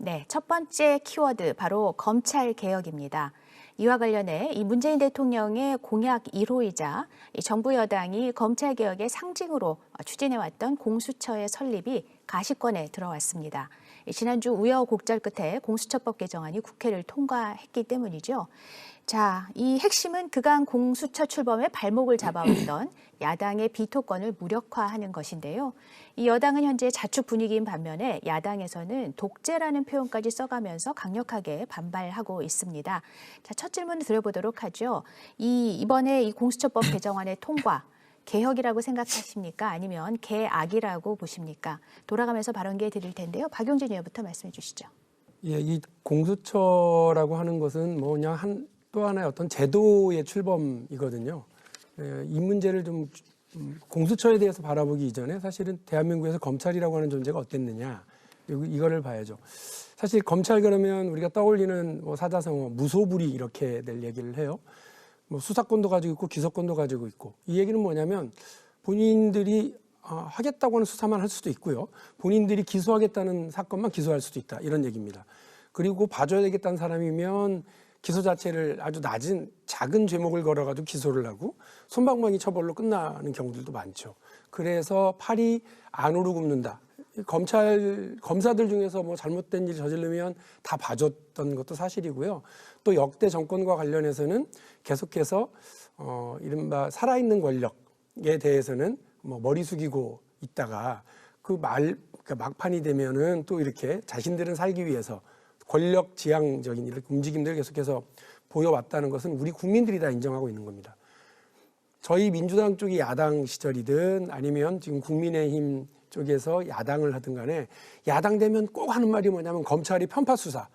네, 첫 번째 키워드 바로 검찰 개혁입니다. 이와 관련해 이 문재인 대통령의 공약 1호이자 정부 여당이 검찰 개혁의 상징으로 추진해왔던 공수처의 설립이 가시권에 들어왔습니다. 지난주 우여곡절 끝에 공수처법 개정안이 국회를 통과했기 때문이죠. 자, 이 핵심은 그간 공수처 출범에 발목을 잡아왔던 야당의 비토권을 무력화하는 것인데요. 이 여당은 현재 자축 분위기인 반면에 야당에서는 독재라는 표현까지 써가면서 강력하게 반발하고 있습니다. 자, 첫 질문 드려보도록 하죠. 이번에 이 공수처법 개정안의 통과, 개혁이라고 생각하십니까? 아니면 개악이라고 보십니까? 돌아가면서 발언기회 드릴 텐데요. 박용진 의원부터 말씀해 주시죠. 예, 이 공수처라고 하는 것은 뭐 그냥 또 하나의 어떤 제도의 출범이거든요. 예, 이 문제를 좀 공수처에 대해서 바라보기 이전에 사실은 대한민국에서 검찰이라고 하는 존재가 어땠느냐 이거를 봐야죠. 사실 검찰 그러면 우리가 떠올리는 뭐 사자성어, 무소불위 이렇게 될 얘기를 해요. 뭐 수사권도 가지고 있고 기소권도 가지고 있고 이 얘기는 뭐냐면 본인들이 하겠다고 하는 수사만 할 수도 있고요. 본인들이 기소하겠다는 사건만 기소할 수도 있다 이런 얘기입니다. 그리고 봐줘야 되겠다는 사람이면 기소 자체를 아주 낮은 작은 죄목을 걸어가지고 기소를 하고 솜방망이 처벌로 끝나는 경우들도 많죠. 그래서 팔이 안으로 굽는다. 검사들 중에서 뭐 잘못된 일 저지르면 다 봐줬던 것도 사실이고요. 또 역대 정권과 관련해서는 계속해서 이른바 살아있는 권력에 대해서는 뭐 머리 숙이고 있다가 그러니까 막판이 되면은 또 이렇게 자신들은 살기 위해서 권력 지향적인 이렇게 움직임들을 계속해서 보여왔다는 것은 우리 국민들이 다 인정하고 있는 겁니다. 저희 민주당 쪽이 야당 시절이든 아니면 지금 국민의힘 쪽에서 야당을 하든 간에 야당 되면 꼭 하는 말이 뭐냐면 검찰이 편파 수사,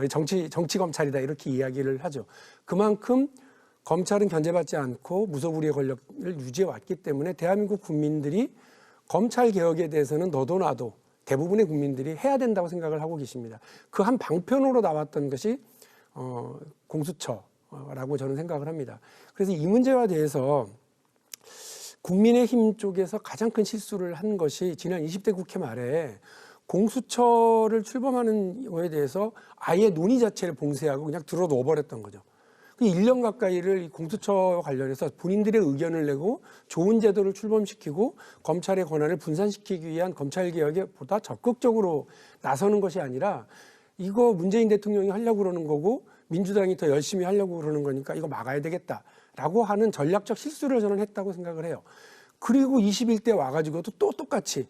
정치 검찰이다 이렇게 이야기를 하죠. 그만큼 검찰은 견제받지 않고 무소불위의 권력을 유지해 왔기 때문에 대한민국 국민들이 검찰 개혁에 대해서는 너도 나도 대부분의 국민들이 해야 된다고 생각을 하고 계십니다. 그 한 방편으로 나왔던 것이 공수처라고 저는 생각을 합니다. 그래서 이 문제와 대해서 국민의힘 쪽에서 가장 큰 실수를 한 것이 지난 20대 국회 말에 공수처를 출범하는 거에 대해서 아예 논의 자체를 봉쇄하고 그냥 들어놓아버렸던 거죠. 1년 가까이를 공수처와 관련해서 본인들의 의견을 내고 좋은 제도를 출범시키고 검찰의 권한을 분산시키기 위한 검찰개혁에 보다 적극적으로 나서는 것이 아니라 이거 문재인 대통령이 하려고 그러는 거고 민주당이 더 열심히 하려고 그러는 거니까 이거 막아야 되겠다라고 하는 전략적 실수를 저는 했다고 생각을 해요. 그리고 21대 와가지고도 또 똑같이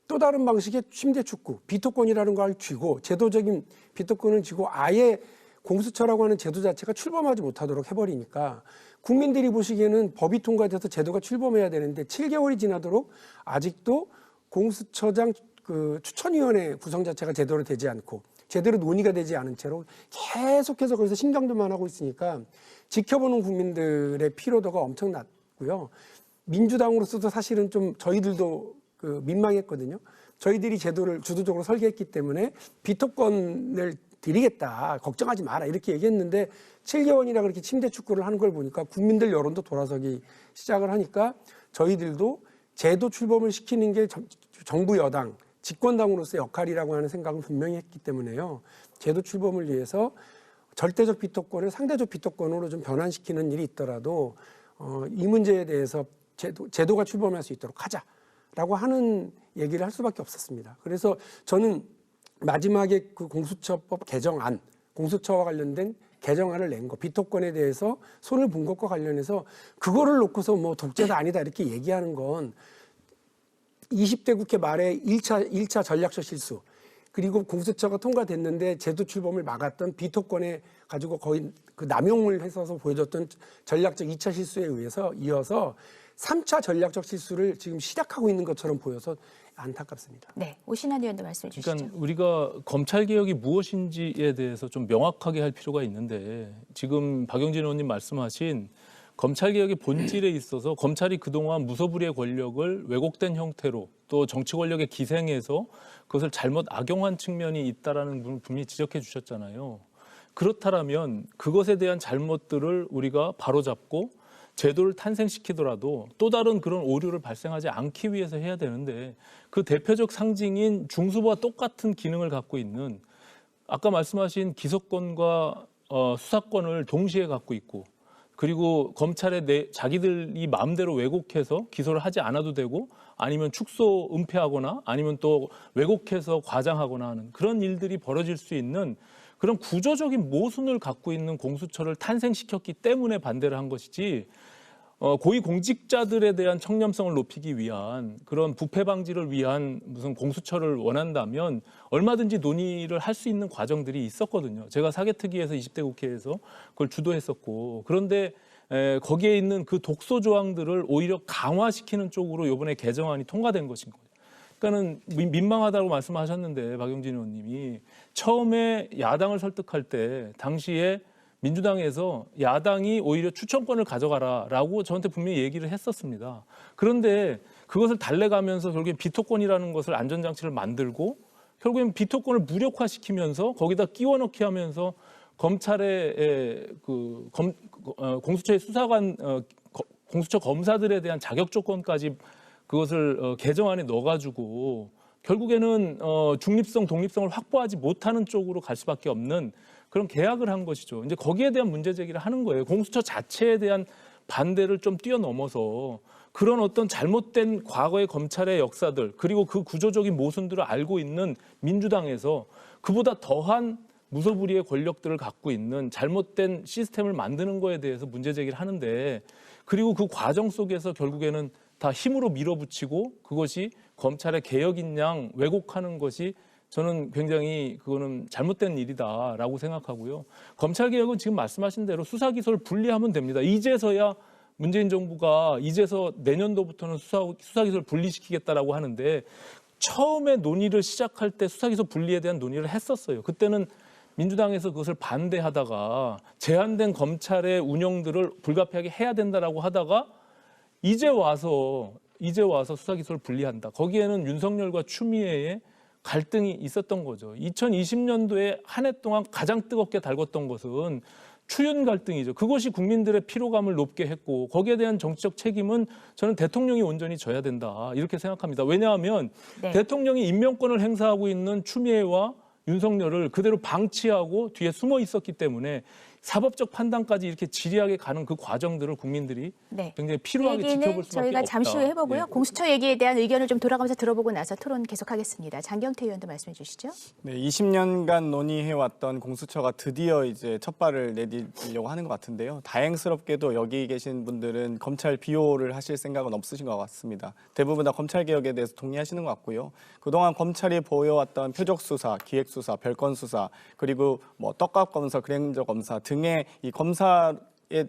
또 다른 방식의 침대축구, 비토권이라는 걸 쥐고 제도적인 비토권을 쥐고 아예 공수처라고 하는 제도 자체가 출범하지 못하도록 해버리니까 국민들이 보시기에는 법이 통과돼서 제도가 출범해야 되는데 7개월이 지나도록 아직도 공수처장 추천위원회 구성 자체가 제대로 되지 않고 제대로 논의가 되지 않은 채로 계속해서 거기서 신경전만 하고 있으니까 지켜보는 국민들의 피로도가 엄청났고요. 민주당으로서도 사실은 좀 저희들도 민망했거든요. 저희들이 제도를 주도적으로 설계했기 때문에 비토권을 드리겠다, 걱정하지 마라 이렇게 얘기했는데 7개월이나 그렇게 침대 축구를 하는 걸 보니까 국민들 여론도 돌아서기 시작을 하니까 저희들도 제도 출범을 시키는 게 정부 여당, 집권당으로서의 역할이라고 하는 생각은 분명히 했기 때문에요. 제도 출범을 위해서 절대적 비토권을 상대적 비토권으로 좀 변환시키는 일이 있더라도 이 문제에 대해서 제도가 출범할 수 있도록 하자라고 하는 얘기를 할 수밖에 없었습니다. 그래서 저는 마지막에 그 공수처법 개정안, 공수처와 관련된 개정안을 낸 거, 비토권에 대해서 손을 본 것과 관련해서 그거를 놓고서 뭐 독재가 아니다 이렇게 얘기하는 건 20대 국회 말에 1차 전략적 실수, 그리고 공수처가 통과됐는데 제도 출범을 막았던 비토권에 가지고 거의 그 남용을 해서 보여줬던 전략적 2차 실수에 의해서 이어서 3차 전략적 실수를 지금 시작하고 있는 것처럼 보여서 안타깝습니다. 네, 오신환 의원도 말씀해 주시죠. 그러니까 우리가 검찰개혁이 무엇인지에 대해서 좀 명확하게 할 필요가 있는데 지금 박용진 의원님 말씀하신 검찰개혁의 본질에 있어서 검찰이 그동안 무소불위의 권력을 왜곡된 형태로 또 정치 권력에 기생해서 그것을 잘못 악용한 측면이 있다라는 부분을 분명히 지적해 주셨잖아요. 그렇다면 그것에 대한 잘못들을 우리가 바로잡고 제도를 탄생시키더라도 또 다른 그런 오류를 발생하지 않기 위해서 해야 되는데 그 대표적 상징인 중수부와 똑같은 기능을 갖고 있는 아까 말씀하신 기소권과 수사권을 동시에 갖고 있고 그리고 검찰에 자기들이 마음대로 왜곡해서 기소를 하지 않아도 되고 아니면 축소 은폐하거나 아니면 또 왜곡해서 과장하거나 하는 그런 일들이 벌어질 수 있는 그런 구조적인 모순을 갖고 있는 공수처를 탄생시켰기 때문에 반대를 한 것이지 고위공직자들에 대한 청렴성을 높이기 위한 그런 부패 방지를 위한 무슨 공수처를 원한다면 얼마든지 논의를 할 수 있는 과정들이 있었거든요. 제가 사개특위에서 20대 국회에서 그걸 주도했었고 그런데 거기에 있는 그 독소 조항들을 오히려 강화시키는 쪽으로 이번에 개정안이 통과된 것인 거예요. 그러니까는 민망하다고 말씀하셨는데 박용진 의원님이 처음에 야당을 설득할 때 당시에 민주당에서 야당이 오히려 추천권을 가져가라라고 저한테 분명히 얘기를 했었습니다. 그런데 그것을 달래가면서 결국엔 비토권이라는 것을 안전장치를 만들고 결국엔 비토권을 무력화시키면서 거기다 끼워넣기 하면서 검찰의 공수처의 수사관 공수처 검사들에 대한 자격 조건까지 그것을 개정안에 넣어가지고 결국에는 중립성, 독립성을 확보하지 못하는 쪽으로 갈 수밖에 없는 그런 계약을 한 것이죠. 이제 거기에 대한 문제 제기를 하는 거예요. 공수처 자체에 대한 반대를 좀 뛰어넘어서 그런 어떤 잘못된 과거의 검찰의 역사들 그리고 그 구조적인 모순들을 알고 있는 민주당에서 그보다 더한 무소불위의 권력들을 갖고 있는 잘못된 시스템을 만드는 거에 대해서 문제 제기를 하는데 그리고 그 과정 속에서 결국에는 다 힘으로 밀어붙이고 그것이 검찰의 개혁인 양 왜곡하는 것이 저는 굉장히 그거는 잘못된 일이다라고 생각하고요. 검찰개혁은 지금 말씀하신 대로 수사기소를 분리하면 됩니다. 이제서야 문재인 정부가 이제서 내년도부터는 수사기소를 분리시키겠다라고 하는데 처음에 논의를 시작할 때 수사기소 분리에 대한 논의를 했었어요. 그때는 민주당에서 그것을 반대하다가 제한된 검찰의 운영들을 불가피하게 해야 된다라고 하다가 이제 와서 수사기소를 분리한다. 거기에는 윤석열과 추미애의 갈등이 있었던 거죠. 2020년도에 한 해 동안 가장 뜨겁게 달궜던 것은 추윤 갈등이죠. 그것이 국민들의 피로감을 높게 했고 거기에 대한 정치적 책임은 저는 대통령이 온전히 져야 된다 이렇게 생각합니다. 왜냐하면 네. 대통령이 임명권을 행사하고 있는 추미애와 윤석열을 그대로 방치하고 뒤에 숨어 있었기 때문에 사법적 판단까지 이렇게 지리하게 가는 그 과정들을 국민들이 네. 굉장히 필요하게 얘기는 지켜볼 수밖에 저희가 없다. 잠시 후에 해보고요. 예. 공수처 얘기에 대한 의견을 좀 돌아가면서 들어보고 나서 토론 계속하겠습니다. 장경태 의원도 말씀해 주시죠. 네, 20년간 논의해왔던 공수처가 드디어 이제 첫 발을 내디려고 하는 것 같은데요. 다행스럽게도 여기 계신 분들은 검찰 비호를 하실 생각은 없으신 것 같습니다. 대부분 다 검찰 개혁에 대해서 동의하시는 것 같고요. 그동안 검찰이 보여왔던 표적 수사, 기획 수사, 별건 수사, 그리고 뭐 떡값 검사, 그랜저 검사 등의 이 검사에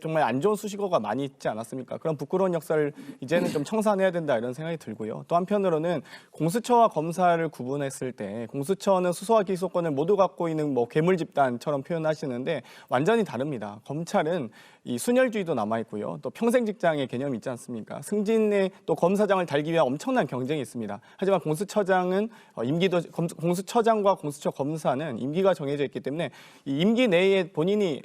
정말 안 좋은 수식어가 많이 있지 않았습니까? 그런 부끄러운 역사를 이제는 좀 청산해야 된다 이런 생각이 들고요. 또 한편으로는 공수처와 검사를 구분했을 때 공수처는 수사와 기소권을 모두 갖고 있는 뭐 괴물 집단처럼 표현하시는데 완전히 다릅니다. 검찰은 이 순혈주의도 남아 있고요. 또 평생 직장의 개념이 있지 않습니까? 승진의 또 검사장을 달기 위한 엄청난 경쟁이 있습니다. 하지만 공수처장은 공수처장과 공수처 검사는 임기가 정해져 있기 때문에 이 임기 내에 본인이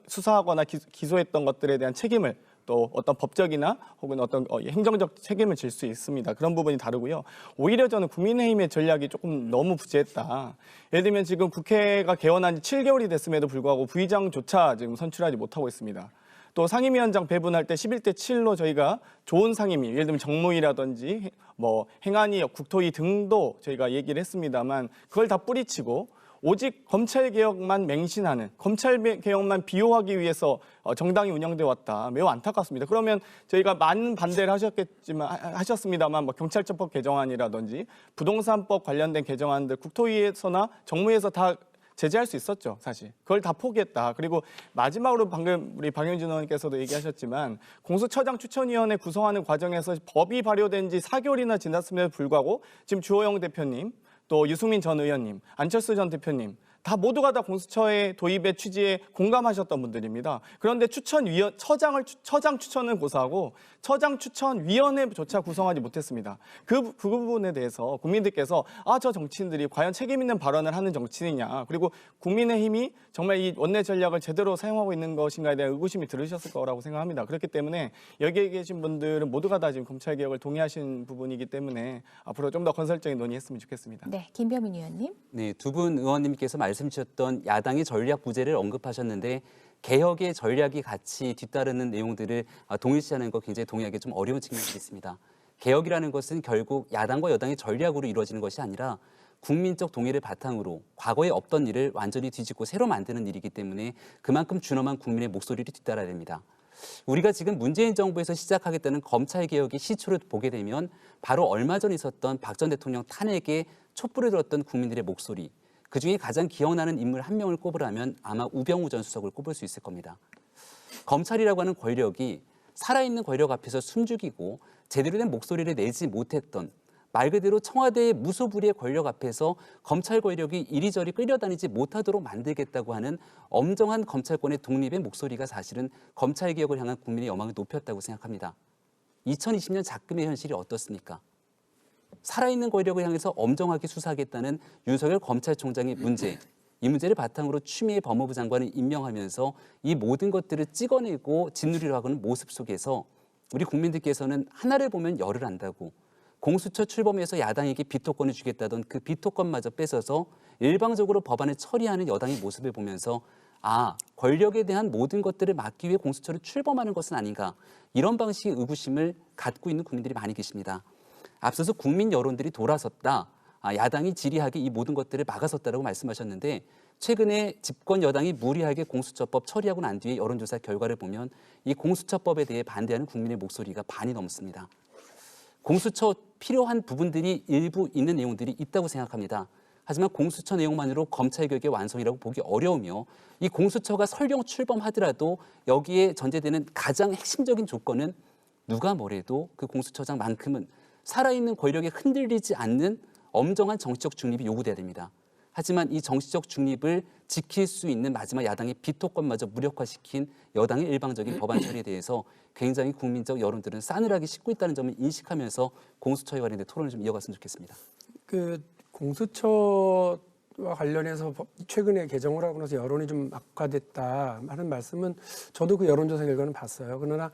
수사하거나 기소했던 것들에 대한 책임을 또 어떤 법적이나 혹은 어떤 행정적 책임을 질 수 있습니다. 그런 부분이 다르고요. 오히려 저는 국민의힘의 전략이 조금 너무 부재했다. 예를 들면 지금 국회가 개원한 지 7개월이 됐음에도 불구하고 부의장조차 지금 선출하지 못하고 있습니다. 또 상임위원장 배분할 때 11대 7로 저희가 좋은 상임위, 예를 들면 정무위라든지 뭐 행안위, 국토위 등도 저희가 얘기를 했습니다만 그걸 다 뿌리치고 오직 검찰개혁만 맹신하는 검찰개혁만 비호하기 위해서 정당이 운영돼 왔다. 매우 안타깝습니다. 그러면 저희가 많은 반대를 하셨습니다만 뭐 경찰청법 개정안이라든지 부동산법 관련된 개정안들 국토위에서나 정무위에서 다 제재할 수 있었죠, 사실. 그걸 다 포기했다. 그리고 마지막으로 방금 우리 박용진 의원께서도 얘기하셨지만 공수처장 추천위원회 구성하는 과정에서 법이 발효된 지 4개월이나 지났음에도 불구하고 지금 주호영 대표님 또 유승민 전 의원님, 안철수 전 대표님 다 모두가 다 공수처의 도입의 취지에 공감하셨던 분들입니다. 그런데 처장 추천은 고사하고 처장 추천위원회조차 구성하지 못했습니다. 그 부분에 대해서 국민들께서 저 정치인들이 과연 책임 있는 발언을 하는 정치인이냐, 그리고 국민의힘이 정말 이 원내 전략을 제대로 사용하고 있는 것인가에 대한 의구심이 들으셨을 거라고 생각합니다. 그렇기 때문에 여기에 계신 분들은 모두가 다 지금 검찰개혁을 동의하신 부분이기 때문에 앞으로 좀 더 건설적인 논의했으면 좋겠습니다. 네, 김병민 의원님. 네, 두 분 의원님께서 말씀 주셨던 야당의 전략 부재를 언급하셨는데 개혁의 전략이 같이 뒤따르는 내용들을 동일시하는 거 굉장히 동의하기 좀 어려운 측면이 있습니다. 개혁이라는 것은 결국 야당과 여당의 전략으로 이루어지는 것이 아니라 국민적 동의를 바탕으로 과거에 없던 일을 완전히 뒤집고 새로 만드는 일이기 때문에 그만큼 준엄한 국민의 목소리를 뒤따라야 됩니다. 우리가 지금 문재인 정부에서 시작하겠다는 검찰개혁의 시초를 보게 되면 바로 얼마 전 있었던 박 전 대통령 탄핵에 촛불을 들었던 국민들의 목소리, 그중에 가장 기억나는 인물 한 명을 꼽으라면 아마 우병우 전 수석을 꼽을 수 있을 겁니다. 검찰이라고 하는 권력이 살아있는 권력 앞에서 숨죽이고 제대로 된 목소리를 내지 못했던, 말 그대로 청와대의 무소불위의 권력 앞에서 검찰 권력이 이리저리 끌려다니지 못하도록 만들겠다고 하는 엄정한 검찰권의 독립의 목소리가 사실은 검찰개혁을 향한 국민의 여망을 높였다고 생각합니다. 2020년 작금의 현실이 어떻습니까? 살아있는 권력을 향해서 엄정하게 수사하겠다는 윤석열 검찰총장의 문제, 이 문제를 바탕으로 추미애 법무부 장관을 임명하면서 이 모든 것들을 찍어내고 짓누리려 하는 모습 속에서 우리 국민들께서는 하나를 보면 열을 안다고, 공수처 출범해서 야당에게 비토권을 주겠다던 그 비토권마저 뺏어서 일방적으로 법안을 처리하는 여당의 모습을 보면서 권력에 대한 모든 것들을 막기 위해 공수처를 출범하는 것은 아닌가, 이런 방식의 의구심을 갖고 있는 국민들이 많이 계십니다. 앞서서 국민 여론들이 돌아섰다, 야당이 지리하게 이 모든 것들을 막아섰다라고 말씀하셨는데, 최근에 집권 여당이 무리하게 공수처법 처리하고 난 뒤에 여론조사 결과를 보면 이 공수처법에 대해 반대하는 국민의 목소리가 반이 넘습니다. 공수처 필요한 부분들이 일부 있는 내용들이 있다고 생각합니다. 하지만 공수처 내용만으로 검찰개혁의 완성이라고 보기 어려우며, 이 공수처가 설령 출범하더라도 여기에 전제되는 가장 핵심적인 조건은 누가 뭐래도 그 공수처장만큼은 살아있는 권력에 흔들리지 않는 엄정한 정치적 중립이 요구돼야 됩니다. 하지만 이 정치적 중립을 지킬 수 있는 마지막 야당의 비토권마저 무력화시킨 여당의 일방적인 법안 처리에 대해서 굉장히 국민적 여론들은 싸늘하게 싣고 있다는 점을 인식하면서 공수처에 관련된 토론을 좀 이어갔으면 좋겠습니다. 그 공수처와 관련해서 최근에 개정을 하고 나서 여론이 좀 악화됐다 하는 말씀은 저도 그 여론조사 결과는 봤어요. 그러나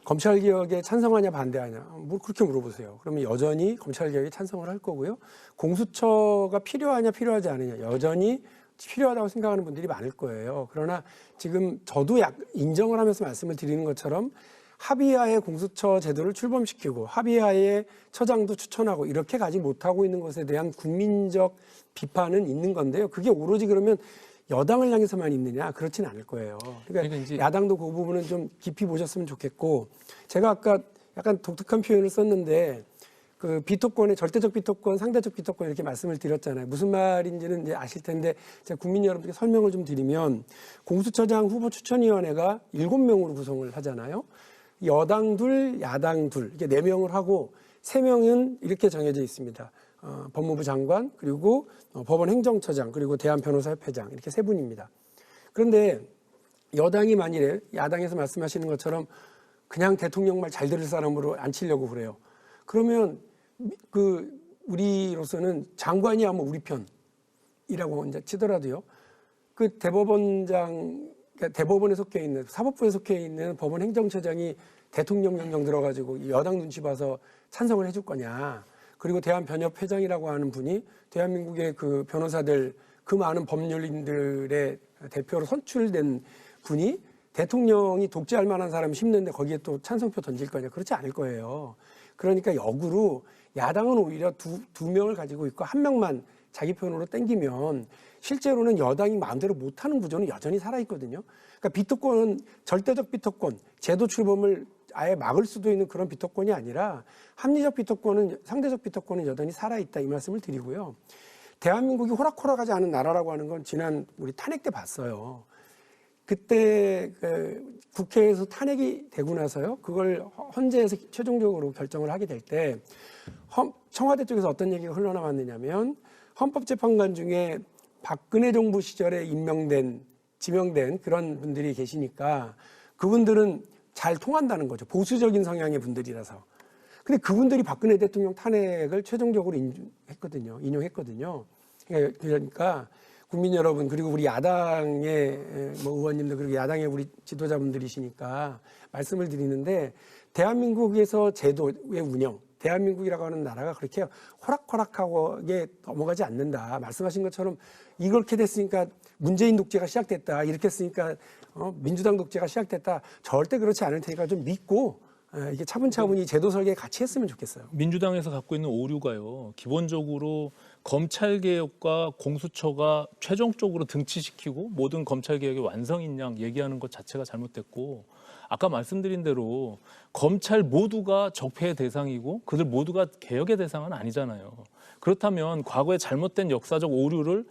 검찰개혁에 찬성하냐 반대하냐 뭐 그렇게 물어보세요. 그러면 여전히 검찰개혁에 찬성을 할 거고요. 공수처가 필요하냐 필요하지 않느냐 여전히 필요하다고 생각하는 분들이 많을 거예요. 그러나 지금 저도 인정을 하면서 말씀을 드리는 것처럼 합의하에 공수처 제도를 출범시키고 합의하에 처장도 추천하고 이렇게 가지 못하고 있는 것에 대한 국민적 비판은 있는 건데요. 그게 오로지 그러면 여당을 향해서만 있느냐? 그렇진 않을 거예요. 그러니까 이제 야당도 그 부분은 좀 깊이 보셨으면 좋겠고, 제가 아까 약간 독특한 표현을 썼는데 그 비토권의 절대적 비토권, 상대적 비토권 이렇게 말씀을 드렸잖아요. 무슨 말인지는 이제 아실 텐데 제가 국민 여러분께 설명을 좀 드리면, 공수처장 후보 추천위원회가 7명으로 구성을 하잖아요. 여당 둘, 야당 둘 이렇게 4명을 하고 3명은 이렇게 정해져 있습니다. 법무부 장관, 그리고 법원 행정처장, 그리고 대한변호사협회장 이렇게 3분입니다. 그런데 여당이 만일에 야당에서 말씀하시는 것처럼 그냥 대통령 말 잘 들을 사람으로 앉히려고 그래요. 그러면 그 우리로서는 장관이 아마 우리 편이라고 이제 치더라도요. 그 대법원장, 그러니까 대법원에 속해 있는, 사법부에 속해 있는 법원 행정처장이 대통령 명령 들어가지고 여당 눈치 봐서 찬성을 해줄 거냐. 그리고 대한변협회장이라고 하는 분이 대한민국의 그 변호사들, 그 많은 법률인들의 대표로 선출된 분이 대통령이 독재할 만한 사람 심는데 거기에 또 찬성표 던질 거냐. 그렇지 않을 거예요. 그러니까 역으로 야당은 오히려 두 명을 가지고 있고 한 명만 자기 편으로 땡기면 실제로는 여당이 마음대로 못하는 구조는 여전히 살아있거든요. 그러니까 비토권은 절대적 비토권, 제도 출범을 아예 막을 수도 있는 그런 비토권이 아니라 합리적 비토권은, 상대적 비토권은 여전히 살아있다 이 말씀을 드리고요. 대한민국이 호락호락하지 않은 나라라고 하는 건 지난 우리 탄핵 때 봤어요. 그때 국회에서 탄핵이 되고 나서요. 그걸 헌재에서 최종적으로 결정을 하게 될 때 청와대 쪽에서 어떤 얘기가 흘러나왔느냐면, 헌법재판관 중에 박근혜 정부 시절에 지명된 그런 분들이 계시니까 그분들은 잘 통한다는 거죠. 보수적인 성향의 분들이라서. 근데 그분들이 박근혜 대통령 탄핵을 최종적으로 인용했거든요. 그러니까 국민 여러분, 그리고 우리 야당의 뭐 의원님들, 그리고 야당의 우리 지도자분들이시니까 말씀을 드리는데, 대한민국에서 제도의 운영, 대한민국이라고 하는 나라가 그렇게 호락호락하게 넘어가지 않는다. 말씀하신 것처럼 이렇게 됐으니까 문재인 독재가 시작됐다. 이렇게 했으니까 민주당 독재가 시작됐다. 절대 그렇지 않을 테니까 좀 믿고 이게 차분차분히 제도 설계 같이 했으면 좋겠어요. 민주당에서 갖고 있는 오류가요. 기본적으로 검찰개혁과 공수처가 최종적으로 등치시키고 모든 검찰개혁의 완성인 양 얘기하는 것 자체가 잘못됐고, 아까 말씀드린 대로 검찰 모두가 적폐의 대상이고 그들 모두가 개혁의 대상은 아니잖아요. 그렇다면 과거의 잘못된 역사적 오류를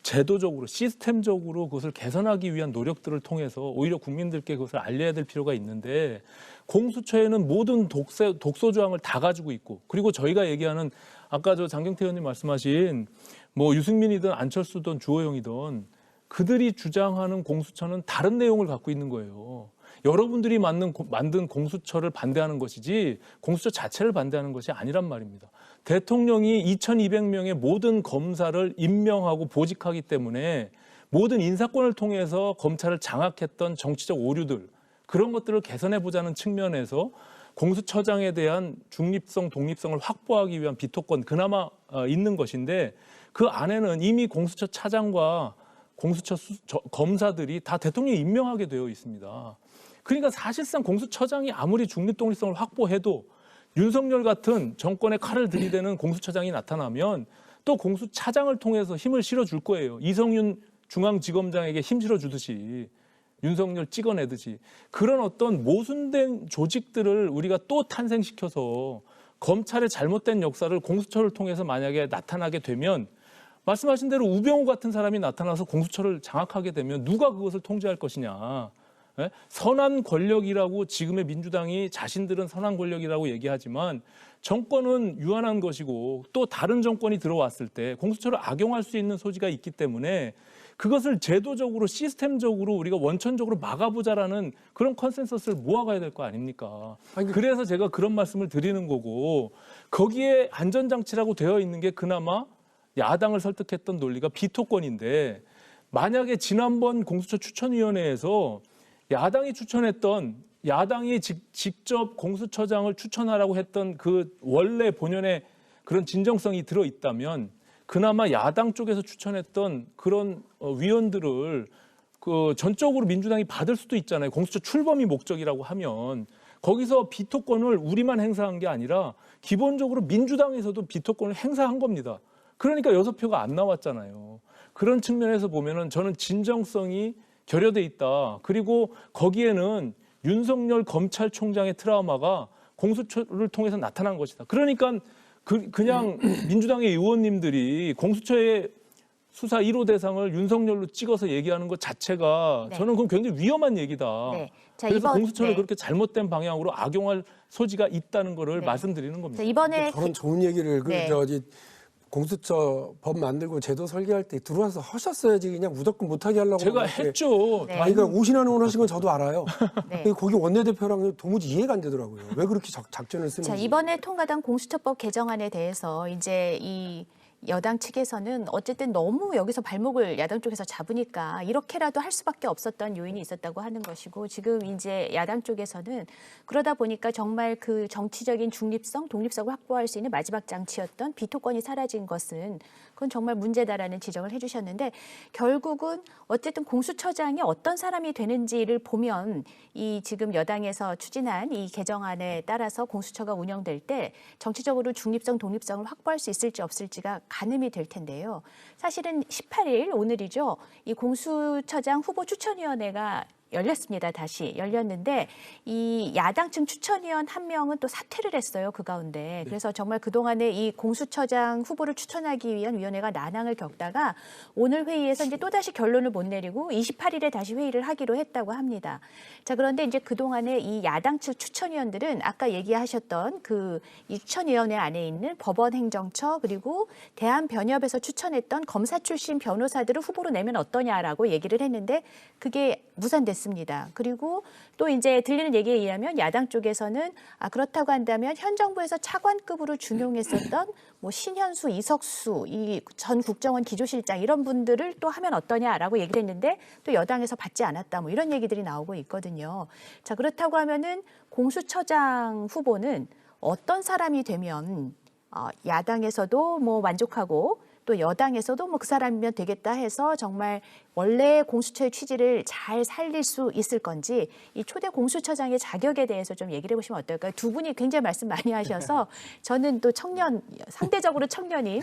제도적으로 시스템적으로 그것을 개선하기 위한 노력들을 통해서 오히려 국민들께 그것을 알려야 될 필요가 있는데, 공수처에는 모든 독소 조항을 다 가지고 있고, 그리고 저희가 얘기하는 아까 저 장경태 의원님 말씀하신 뭐 유승민이든 안철수든 주호영이든 그들이 주장하는 공수처는 다른 내용을 갖고 있는 거예요. 여러분들이 만든 공수처를 반대하는 것이지 공수처 자체를 반대하는 것이 아니란 말입니다. 대통령이 2200명의 모든 검사를 임명하고 보직하기 때문에 모든 인사권을 통해서 검찰을 장악했던 정치적 오류들, 그런 것들을 개선해보자는 측면에서 공수처장에 대한 중립성, 독립성을 확보하기 위한 비토권 그나마 있는 것인데, 그 안에는 이미 공수처 차장과 공수처 검사들이 다 대통령이 임명하게 되어 있습니다. 그러니까 사실상 공수처장이 아무리 중립 독립성을 확보해도 윤석열 같은 정권의 칼을 들이대는 공수처장이 나타나면 또 공수차장을 통해서 힘을 실어줄 거예요. 이성윤 중앙지검장에게 힘 실어주듯이, 윤석열 찍어내듯이. 그런 어떤 모순된 조직들을 우리가 또 탄생시켜서 검찰의 잘못된 역사를 공수처를 통해서 만약에 나타나게 되면, 말씀하신 대로 우병우 같은 사람이 나타나서 공수처를 장악하게 되면 누가 그것을 통제할 것이냐. 예? 선한 권력이라고 지금의 민주당이 자신들은 선한 권력이라고 얘기하지만 정권은 유한한 것이고, 또 다른 정권이 들어왔을 때 공수처를 악용할 수 있는 소지가 있기 때문에 그것을 제도적으로 시스템적으로 우리가 원천적으로 막아보자라는 그런 컨센서스를 모아가야 될 거 아닙니까? 그래서 제가 그런 말씀을 드리는 거고, 거기에 안전장치라고 되어 있는 게 그나마 야당을 설득했던 논리가 비토권인데, 만약에 지난번 공수처 추천위원회에서 야당이 직접 공수처장을 추천하라고 했던 그 원래 본연의 그런 진정성이 들어있다면, 그나마 야당 쪽에서 추천했던 그런 위원들을 그 전적으로 민주당이 받을 수도 있잖아요. 공수처 출범이 목적이라고 하면 거기서 비토권을 우리만 행사한 게 아니라 기본적으로 민주당에서도 비토권을 행사한 겁니다. 그러니까 6표가 안 나왔잖아요. 그런 측면에서 보면은 저는 진정성이 결여돼 있다. 그리고 거기에는 윤석열 검찰총장의 트라우마가 공수처를 통해서 나타난 것이다. 그러니까 그냥 민주당의 의원님들이 공수처의 수사 1호 대상을 윤석열로 찍어서 얘기하는 것 자체가 네. 저는 그건 굉장히 위험한 얘기다. 네. 자, 그래서 공수처를 네. 그렇게 잘못된 방향으로 악용할 소지가 있다는 거를 네. 말씀드리는 겁니다. 자, 이번에 저런 좋은 얘기를 네. 공수처 법 만들고 제도 설계할 때 들어와서 하셨어야지, 그냥 무조건 못하게 하려고. 제가 막 이렇게. 했죠. 네. 아니, 그러니까 오신환 의원 하신 건 저도 알아요. 네. 근데 거기 원내대표랑 도무지 이해가 안 되더라고요. 왜 그렇게 작전을 쓰는지. 자, 이번에 통과된 공수처법 개정안에 대해서 이제 이 여당 측에서는 어쨌든 너무 여기서 발목을 야당 쪽에서 잡으니까 이렇게라도 할 수밖에 없었던 요인이 있었다고 하는 것이고, 지금 이제 야당 쪽에서는 그러다 보니까 정말 그 정치적인 중립성, 독립성을 확보할 수 있는 마지막 장치였던 비토권이 사라진 것은 그건 정말 문제다라는 지적을 해주셨는데, 결국은 어쨌든 공수처장이 어떤 사람이 되는지를 보면 이 지금 여당에서 추진한 이 개정안에 따라서 공수처가 운영될 때 정치적으로 중립성, 독립성을 확보할 수 있을지 없을지가 가늠이 될 텐데요. 사실은 18일 오늘이죠. 이 공수처장 후보 추천위원회가 열렸습니다. 다시 열렸는데 이 야당층 추천위원 한 명은 또 사퇴를 했어요. 그 가운데. 그래서 정말 그동안에 이 공수처장 후보를 추천하기 위한 위원회가 난항을 겪다가 오늘 회의에서 이제 또다시 결론을 못 내리고 28일에 다시 회의를 하기로 했다고 합니다. 자, 그런데 이제 그동안에 이 야당 측 추천위원들은 아까 얘기하셨던 그 이 추천위원회 안에 있는 법원행정처 그리고 대한변협에서 추천했던 검사 출신 변호사들을 후보로 내면 어떠냐라고 얘기를 했는데 그게 무산됐습니다. 그리고 또 이제 들리는 얘기에 의하면 야당 쪽에서는 그렇다고 한다면 현 정부에서 차관급으로 중용했었던 뭐 신현수, 이석수, 이 전 국정원 기조실장 이런 분들을 또 하면 어떠냐라고 얘기를 했는데 또 여당에서 받지 않았다 뭐 이런 얘기들이 나오고 있거든요. 자, 그렇다고 하면은 공수처장 후보는 어떤 사람이 되면 야당에서도 뭐 만족하고 또 여당에서도 뭐 그 사람이면 되겠다 해서 정말 원래 공수처의 취지를 잘 살릴 수 있을 건지 이 초대 공수처장의 자격에 대해서 좀 얘기를 해보시면 어떨까요? 두 분이 굉장히 말씀 많이 하셔서 저는 또 상대적으로 청년인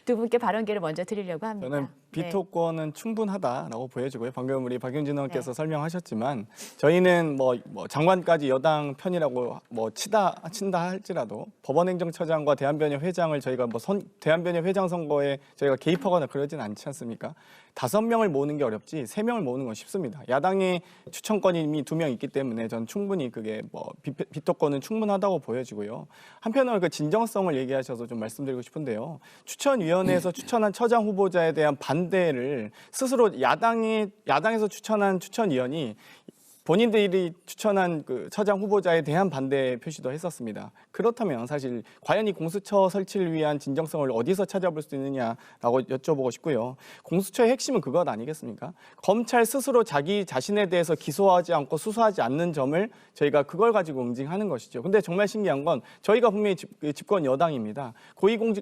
두 분께 발언 기회를 먼저 드리려고 합니다. 저는 네. 비토권은 충분하다라고 보여지고요. 방금 우리 박용진 의원께서 네. 설명하셨지만 저희는 뭐 장관까지 여당 편이라고 뭐 친다 할지라도 법원행정처장과 대한변협 회장을 저희가 뭐 대한변협 회장 선거에 저희가 개입하거나 그러진 않지 않습니까? 5명을 모으는 게 어렵지 3명을 모으는 건 쉽습니다. 야당의 추천권이 이미 2명 있기 때문에 저는 충분히 그게 뭐 비토권은 충분하다고 보여지고요. 한편으로 그 진정성을 얘기하셔서 좀 말씀드리고 싶은데요. 추천위원회에서 추천한 처장 후보자에 대한 반대를 스스로 야당에서 추천한 추천위원이 본인들이 추천한 그 처장 후보자에 대한 반대 표시도 했었습니다. 그렇다면 사실 과연 이 공수처 설치를 위한 진정성을 어디서 찾아볼 수 있느냐라고 여쭤보고 싶고요. 공수처의 핵심은 그것 아니겠습니까? 검찰 스스로 자기 자신에 대해서 기소하지 않고 수사하지 않는 점을 저희가 그걸 가지고 응징하는 것이죠. 근데 정말 신기한 건 저희가 분명히 집권 여당입니다.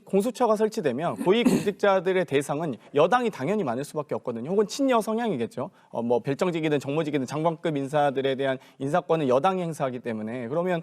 공수처가 설치되면 고위공직자들의 대상은 여당이 당연히 많을 수밖에 없거든요. 혹은 친여 성향이겠죠. 뭐 별정직이든 정무직이든 장관급 인사들에 대한 인사권은 여당이 행사하기 때문에 그러면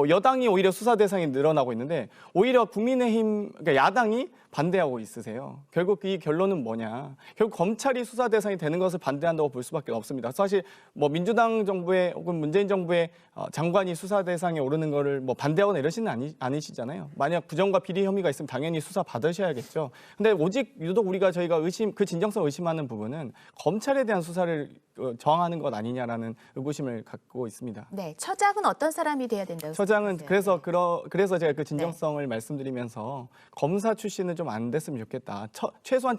여당이 오히려 수사 대상이 늘어나고 있는데 오히려 국민의힘 그러니까 야당이 반대하고 있으세요. 결국 이 결론은 뭐냐? 결국 검찰이 수사 대상이 되는 것을 반대한다고 볼 수밖에 없습니다. 사실 뭐 민주당 정부의 혹은 문재인 정부의 장관이 수사 대상에 오르는 거를 뭐 반대하거나 이러시는 아니시잖아요. 만약 부정과 비리 혐의가 있으면 당연히 수사 받으셔야겠죠. 근데 오직 유독 저희가 그 진정성 의심하는 부분은 검찰에 대한 수사를 저항하는 것 아니냐라는 의구심을 갖고 있습니다. 네, 처장은 어떤 사람이 돼야 된다고 처장은 생각하세요? 그래서 제가 그 진정성을 말씀드리면서 검사 출신은 좀 안 됐으면 좋겠다. 최소한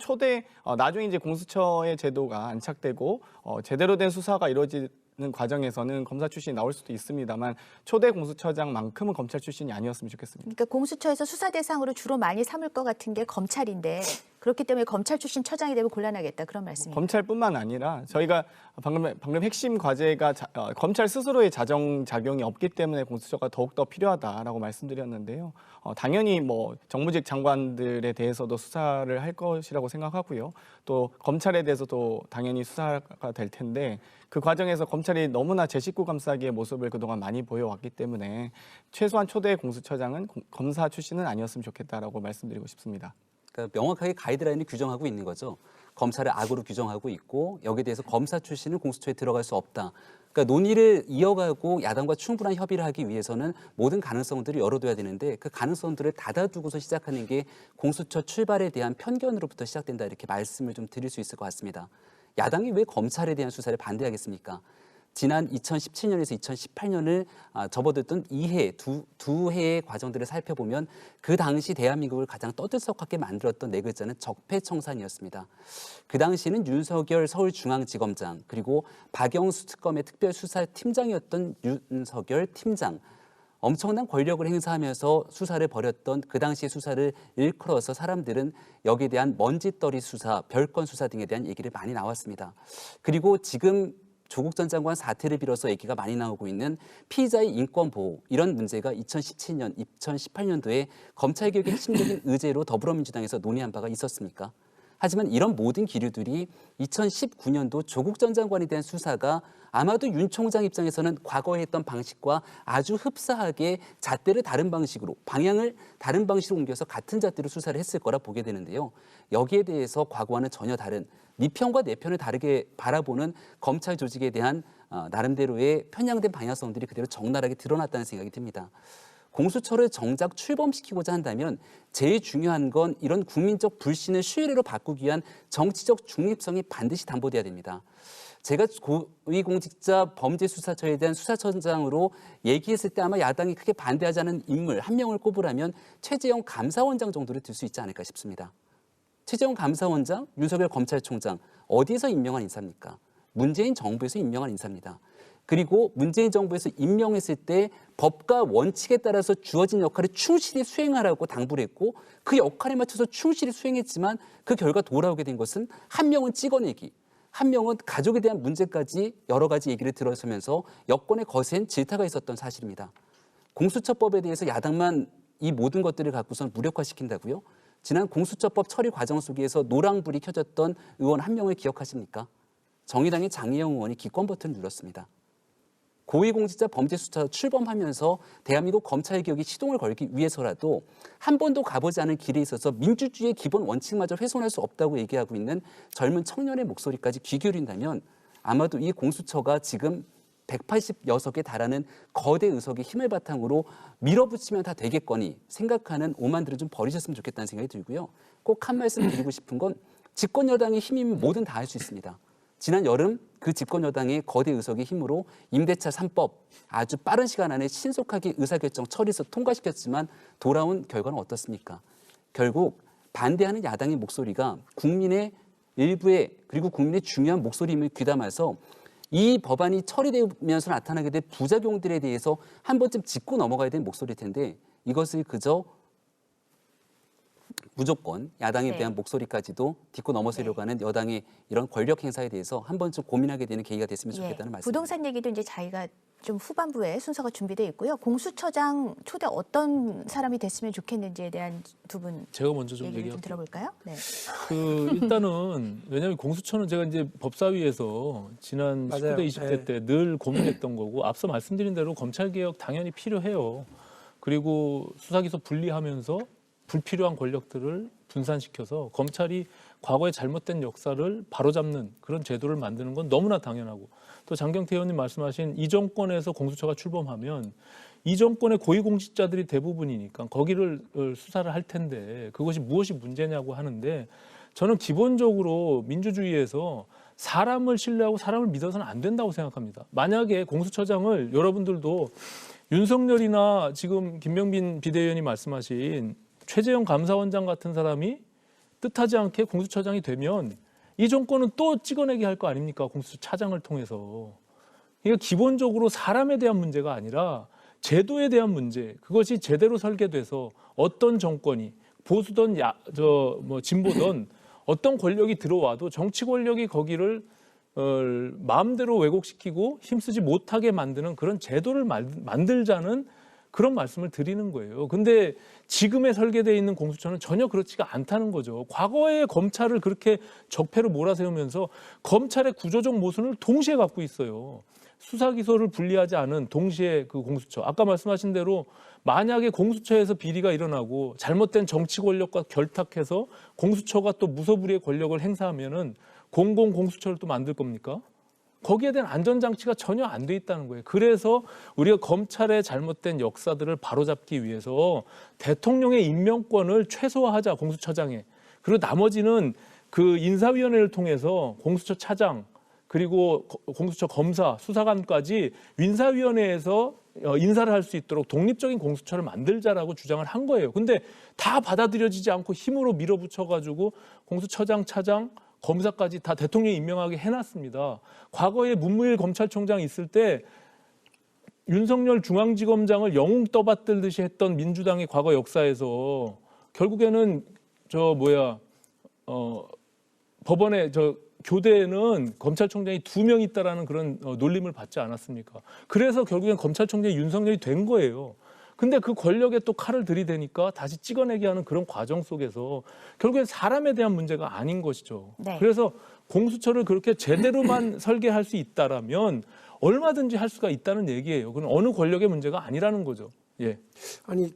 나중에 이제 공수처의 제도가 안착되고 제대로 된 수사가 이루어지는 과정에서는 검사 출신이 나올 수도 있습니다만 초대 공수처장만큼은 검찰 출신이 아니었으면 좋겠습니다. 그러니까 공수처에서 수사 대상으로 주로 많이 삼을 것 같은 게 검찰인데 그렇기 때문에 검찰 출신 처장이 되면 곤란하겠다 그런 말씀이에요. 검찰뿐만 아니라 저희가 방금 핵심 과제가 검찰 스스로의 자정작용이 없기 때문에 공수처가 더욱더 필요하다라고 말씀드렸는데요. 당연히 뭐 정무직 장관들에 대해서도 수사를 할 것이라고 생각하고요. 또 검찰에 대해서도 당연히 수사가 될 텐데 그 과정에서 검찰이 너무나 제 식구 감싸기의 모습을 그동안 많이 보여왔기 때문에 최소한 초대 공수처장은 검사 출신은 아니었으면 좋겠다라고 말씀드리고 싶습니다. 그러니까 명확하게 가이드라인을 규정하고 있는 거죠. 검찰을 악으로 규정하고 있고 여기에 대해서 검사 출신은 공수처에 들어갈 수 없다. 그러니까 논의를 이어가고 야당과 충분한 협의를 하기 위해서는 모든 가능성들을 열어둬야 되는데 그 가능성들을 닫아두고서 시작하는 게 공수처 출발에 대한 편견으로부터 시작된다 이렇게 말씀을 좀 드릴 수 있을 것 같습니다. 야당이 왜 검찰에 대한 수사를 반대하겠습니까? 지난 2017년에서 2018년을 접어들던 두 해의 과정들을 살펴보면 그 당시 대한민국을 가장 떠들썩하게 만들었던 네 글자는 적폐청산이었습니다. 그 당시에는 윤석열 서울중앙지검장 그리고 박영수 특검의 특별수사팀장이었던 윤석열 팀장 엄청난 권력을 행사하면서 수사를 벌였던 그 당시의 수사를 일컬어서 사람들은 여기에 대한 먼지떨이 수사, 별건 수사 등에 대한 얘기를 많이 나왔습니다. 그리고 지금 조국 전 장관 사태를 빌어서 얘기가 많이 나오고 있는 피의자의 인권 보호 이런 문제가 2017년, 2018년도에 검찰개혁의 핵심적인 의제로 더불어민주당에서 논의한 바가 있었습니까? 하지만 이런 모든 기류들이 2019년도 조국 전 장관에 대한 수사가 아마도 윤 총장 입장에서는 과거에 했던 방식과 아주 흡사하게 잣대를 다른 방식으로 방향을 다른 방식으로 옮겨서 같은 잣대로 수사를 했을 거라 보게 되는데요. 여기에 대해서 과거와는 전혀 다른 네 편과 내 편을 다르게 바라보는 검찰 조직에 대한 나름대로의 편향된 방향성들이 그대로 적나라하게 드러났다는 생각이 듭니다. 공수처를 정작 출범시키고자 한다면 제일 중요한 건 이런 국민적 불신을 신뢰로 바꾸기 위한 정치적 중립성이 반드시 담보돼야 됩니다. 제가 고위공직자 범죄수사처에 대한 수사처장으로 얘기했을 때 아마 야당이 크게 반대하지 않은 인물 한 명을 꼽으라면 최재형 감사원장 정도를 들 수 있지 않을까 싶습니다. 최재형 감사원장, 윤석열 검찰총장 어디에서 임명한 인사입니까? 문재인 정부에서 임명한 인사입니다. 그리고 문재인 정부에서 임명했을 때 법과 원칙에 따라서 주어진 역할을 충실히 수행하라고 당부를 했고 그 역할에 맞춰서 충실히 수행했지만 그 결과 돌아오게 된 것은 한 명은 찍어내기, 한 명은 가족에 대한 문제까지 여러 가지 얘기를 들어서면서 여권에 거센 질타가 있었던 사실입니다. 공수처법에 대해서 야당만 이 모든 것들을 갖고선 무력화시킨다고요? 지난 공수처법 처리 과정 속에서 노랑불이 켜졌던 의원 한 명을 기억하십니까? 정의당의 장혜영 의원이 기권 버튼을 눌렀습니다. 고위공직자 범죄수사 출범하면서 대한민국 검찰개혁이 시동을 걸기 위해서라도 한 번도 가보지 않은 길에 있어서 민주주의의 기본 원칙마저 훼손할 수 없다고 얘기하고 있는 젊은 청년의 목소리까지 귀 기울인다면 아마도 이 공수처가 지금 180여 석에 달하는 거대 의석의 힘을 바탕으로 밀어붙이면 다 되겠거니 생각하는 오만들은 좀 버리셨으면 좋겠다는 생각이 들고요. 꼭 한 말씀 드리고 싶은 건 집권 여당의 힘이면 뭐든 다 할 수 있습니다. 지난 여름 그 집권 여당의 거대 의석의 힘으로 임대차 3법 아주 빠른 시간 안에 신속하게 의사결정 처리해서 통과시켰지만 돌아온 결과는 어떻습니까? 결국 반대하는 야당의 목소리가 국민의 일부의 그리고 국민의 중요한 목소리임을 귀담아서 이 법안이 처리되면서 나타나게 될 부작용들에 대해서 한 번쯤 짚고 넘어가야 되는 목소리일 텐데 이것을 그저 무조건 야당에 네. 대한 목소리까지도 딛고 넘어서려고 하는 여당의 이런 권력 행사에 대해서 한 번쯤 고민하게 되는 계기가 됐으면 좋겠다는 말씀입니다. 부동산 얘기도 이제 저희가 좀 후반부에 순서가 준비되어 있고요. 공수처장 초대 어떤 사람이 됐으면 좋겠는지에 대한 두 분 제가 먼저 좀 얘기를 좀 얘기할게요. 들어볼까요? 네. 일단은 왜냐하면 공수처는 제가 이제 법사위에서 지난 맞아요. 19대 20대 때 늘 고민했던 거고 앞서 말씀드린 대로 검찰개혁 당연히 필요해요. 그리고 수사기소 분리하면서 불필요한 권력들을 분산시켜서 검찰이 과거의 잘못된 역사를 바로잡는 그런 제도를 만드는 건 너무나 당연하고 또 장경태 의원님 말씀하신 이 정권에서 공수처가 출범하면 이 정권의 고위공직자들이 대부분이니까 거기를 수사를 할 텐데 그것이 무엇이 문제냐고 하는데 저는 기본적으로 민주주의에서 사람을 신뢰하고 사람을 믿어서는 안 된다고 생각합니다. 만약에 공수처장을 여러분들도 윤석열이나 지금 김병빈 비대위원이 말씀하신 최재형 감사원장 같은 사람이 뜻하지 않게 공수처장이 되면 이 정권은 또 찍어내게 할 거 아닙니까? 공수처차장을 통해서. 이게 기본적으로 사람에 대한 문제가 아니라 제도에 대한 문제. 그것이 제대로 설계돼서 어떤 정권이 보수든 진보든 어떤 권력이 들어와도 정치 권력이 거기를 마음대로 왜곡시키고 힘쓰지 못하게 만드는 그런 제도를 만들자는 그런 말씀을 드리는 거예요. 근데 지금에 설계되어 있는 공수처는 전혀 그렇지가 않다는 거죠. 과거의 검찰을 그렇게 적폐로 몰아세우면서 검찰의 구조적 모순을 동시에 갖고 있어요. 수사기소를 분리하지 않은 동시에 그 공수처. 아까 말씀하신 대로 만약에 공수처에서 비리가 일어나고 잘못된 정치 권력과 결탁해서 공수처가 또 무소불위의 권력을 행사하면은 공공공수처를 또 만들 겁니까? 거기에 대한 안전장치가 전혀 안 돼 있다는 거예요. 그래서 우리가 검찰의 잘못된 역사들을 바로잡기 위해서 대통령의 임명권을 최소화하자, 공수처장에. 그리고 나머지는 그 인사위원회를 통해서 공수처 차장, 그리고 공수처 검사, 수사관까지 인사위원회에서 인사를 할 수 있도록 독립적인 공수처를 만들자라고 주장을 한 거예요. 근데 다 받아들여지지 않고 힘으로 밀어붙여가지고 공수처장, 차장, 검사까지 다 대통령이 임명하게 해놨습니다. 과거에 문무일 검찰총장 있을 때 윤석열 중앙지검장을 영웅 떠받들듯이 했던 민주당의 과거 역사에서 결국에는 법원에 교대에는 검찰총장이 2명 있다라는 그런 놀림을 받지 않았습니까? 그래서 결국엔 검찰총장이 윤석열이 된 거예요. 근데 그 권력에 또 칼을 들이대니까 다시 찍어내게 하는 그런 과정 속에서 결국엔 사람에 대한 문제가 아닌 것이죠. 네. 그래서 공수처를 그렇게 제대로만 설계할 수 있다라면 얼마든지 할 수가 있다는 얘기예요. 그건 어느 권력의 문제가 아니라는 거죠. 예. 아니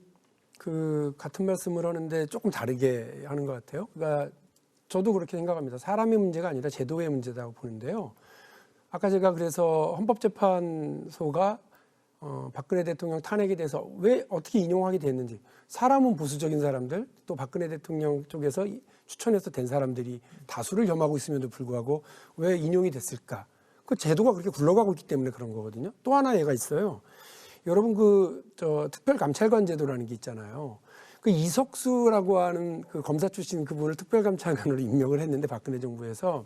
그 같은 말씀을 하는데 조금 다르게 하는 것 같아요. 그러니까 저도 그렇게 생각합니다. 사람의 문제가 아니라 제도의 문제라고 보는데요. 아까 제가 그래서 헌법재판소가 박근혜 대통령 탄핵에 대해서 왜 어떻게 인용하게 됐는지 사람은 보수적인 사람들 또 박근혜 대통령 쪽에서 추천해서 된 사람들이 다수를 겸하고 있음에도 불구하고 왜 인용이 됐을까? 그 제도가 그렇게 굴러가고 있기 때문에 그런 거거든요. 또 하나 얘가 있어요. 여러분 특별감찰관 제도라는 게 있잖아요. 그 이석수라고 하는 그 검사 출신 그분을 특별감찰관으로 임명을 했는데 박근혜 정부에서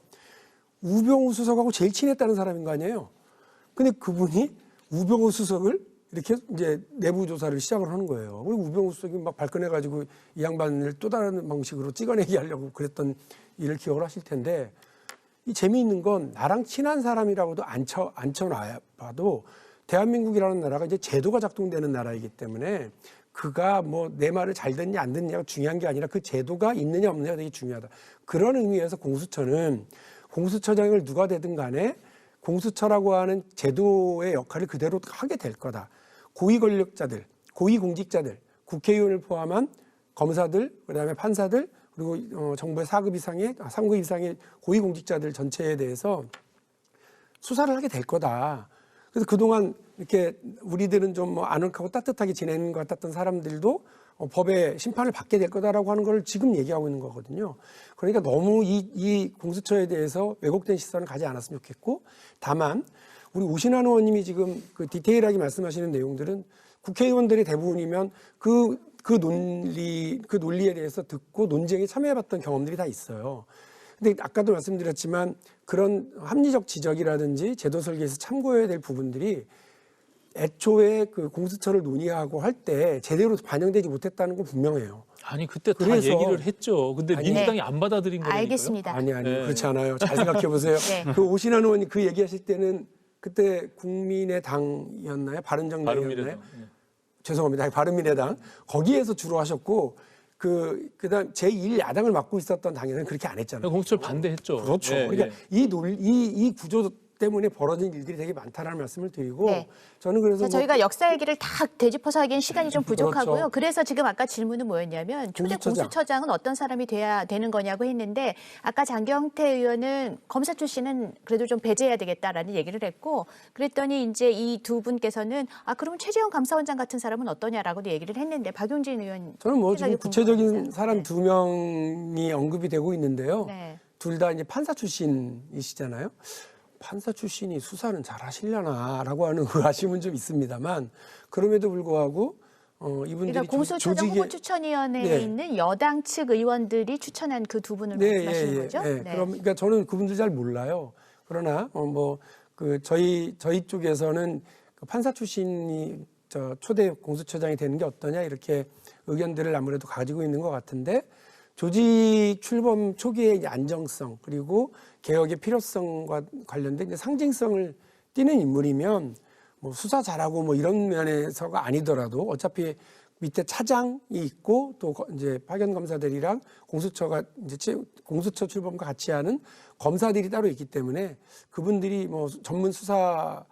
우병우 수석하고 제일 친했다는 사람인 거 아니에요. 근데 그분이 우병우 수석을 이렇게 이제 내부 조사를 시작을 하는 거예요. 그리고 우병우 수석이 막 발끈해가지고 이 양반을 또 다른 방식으로 찍어내게 하려고 그랬던 일을 기억을 하실 텐데 이 재미있는 건 나랑 친한 사람이라고도 앉혀놔봐도 대한민국이라는 나라가 이제 제도가 작동되는 나라이기 때문에 그가 뭐 내 말을 잘 듣냐 안 듣냐가 중요한 게 아니라 그 제도가 있느냐 없느냐가 되게 중요하다. 그런 의미에서 공수처는 공수처장을 누가 되든 간에 공수처라고 하는 제도의 역할을 그대로 하게 될 거다. 고위 권력자들, 고위 공직자들, 국회의원을 포함한 검사들, 그다음에 판사들, 그리고 정부의 4급 이상의 3급 이상의 고위 공직자들 전체에 대해서 수사를 하게 될 거다. 그래서 그동안 이렇게 우리들은 좀 뭐 아늑하고 따뜻하게 지내는 것 같았던 사람들도 법의 심판을 받게 될 거다라고 하는 걸 지금 얘기하고 있는 거거든요. 그러니까 너무 이 공수처에 대해서 왜곡된 시선을 가지 않았으면 좋겠고, 다만 우리 오신환 의원님이 지금 그 디테일하게 말씀하시는 내용들은 국회의원들이 대부분이면 그 논리에 대해서 듣고 논쟁에 참여해봤던 경험들이 다 있어요. 근데 아까도 말씀드렸지만 그런 합리적 지적이라든지 제도 설계에서 참고해야 될 부분들이 애초에 그 공수처를 논의하고 할 때 제대로 반영되지 못했다는 건 분명해요. 아니 그때 다 그래서- 얘기를 했죠. 근데 아니, 민주당이 네. 안 받아들인 거니까요. 알겠습니다. 아니 네. 그렇지 않아요. 잘 생각해 보세요. 네. 그 오신환 의원이 그 얘기하실 때는 그때 국민의당이었나요? 바른정당이었나요? 바른미래당. 네. 죄송합니다. 바른미래당 거기에서 주로 하셨고 그다음 제1야당을 맡고 있었던 당에서는 그렇게 안 했잖아요. 공수처를 반대했죠. 그렇죠. 네, 그러니까 네. 이 구조 때문에 벌어진 일들이 되게 많다라는 말씀을 드리고 네. 저는 그래서 자, 저희가 역사 얘기를 다 되짚어서 하기엔 시간이 좀 부족하고요. 그렇죠. 그래서 지금 아까 질문은 뭐였냐면 초대 공수처장. 공수처장은 어떤 사람이 돼야 되는 거냐고 했는데 아까 장경태 의원은 검사 출신은 그래도 좀 배제해야 되겠다라는 얘기를 했고 그랬더니 이제 이 두 분께서는 그러면 최재형 감사원장 같은 사람은 어떠냐라고도 얘기를 했는데 박용진 의원 저는 뭐 지금 생각이 구체적인 궁금합니다. 사람 네. 두 명이 언급이 되고 있는데요. 네. 둘 다 이제 판사 출신이시잖아요. 판사 출신이 수사는 잘 하시려나라고 하는 아쉬움은 좀 있습니다만 그럼에도 불구하고 이분들이 그러니까 공수처장 조직에- 후보추천위원회에 네. 있는 여당 측 의원들이 추천한 그 두 분을 말씀하시는 거죠? 네. 그러니까 저는 그분들 잘 몰라요. 그러나 저희 쪽에서는 그 판사 출신이 초대 공수처장이 되는 게 어떠냐 이렇게 의견들을 아무래도 가지고 있는 것 같은데 조직 출범 초기의 이제 안정성 그리고 개혁의 필요성과 관련된 이제 상징성을 띠는 인물이면 뭐 수사 잘하고 뭐 이런 면에서가 아니더라도 어차피 밑에 차장이 있고 또 이제 파견 검사들이랑 공수처가 이제 공수처 출범과 같이 하는 검사들이 따로 있기 때문에 그분들이 뭐 전문 수사의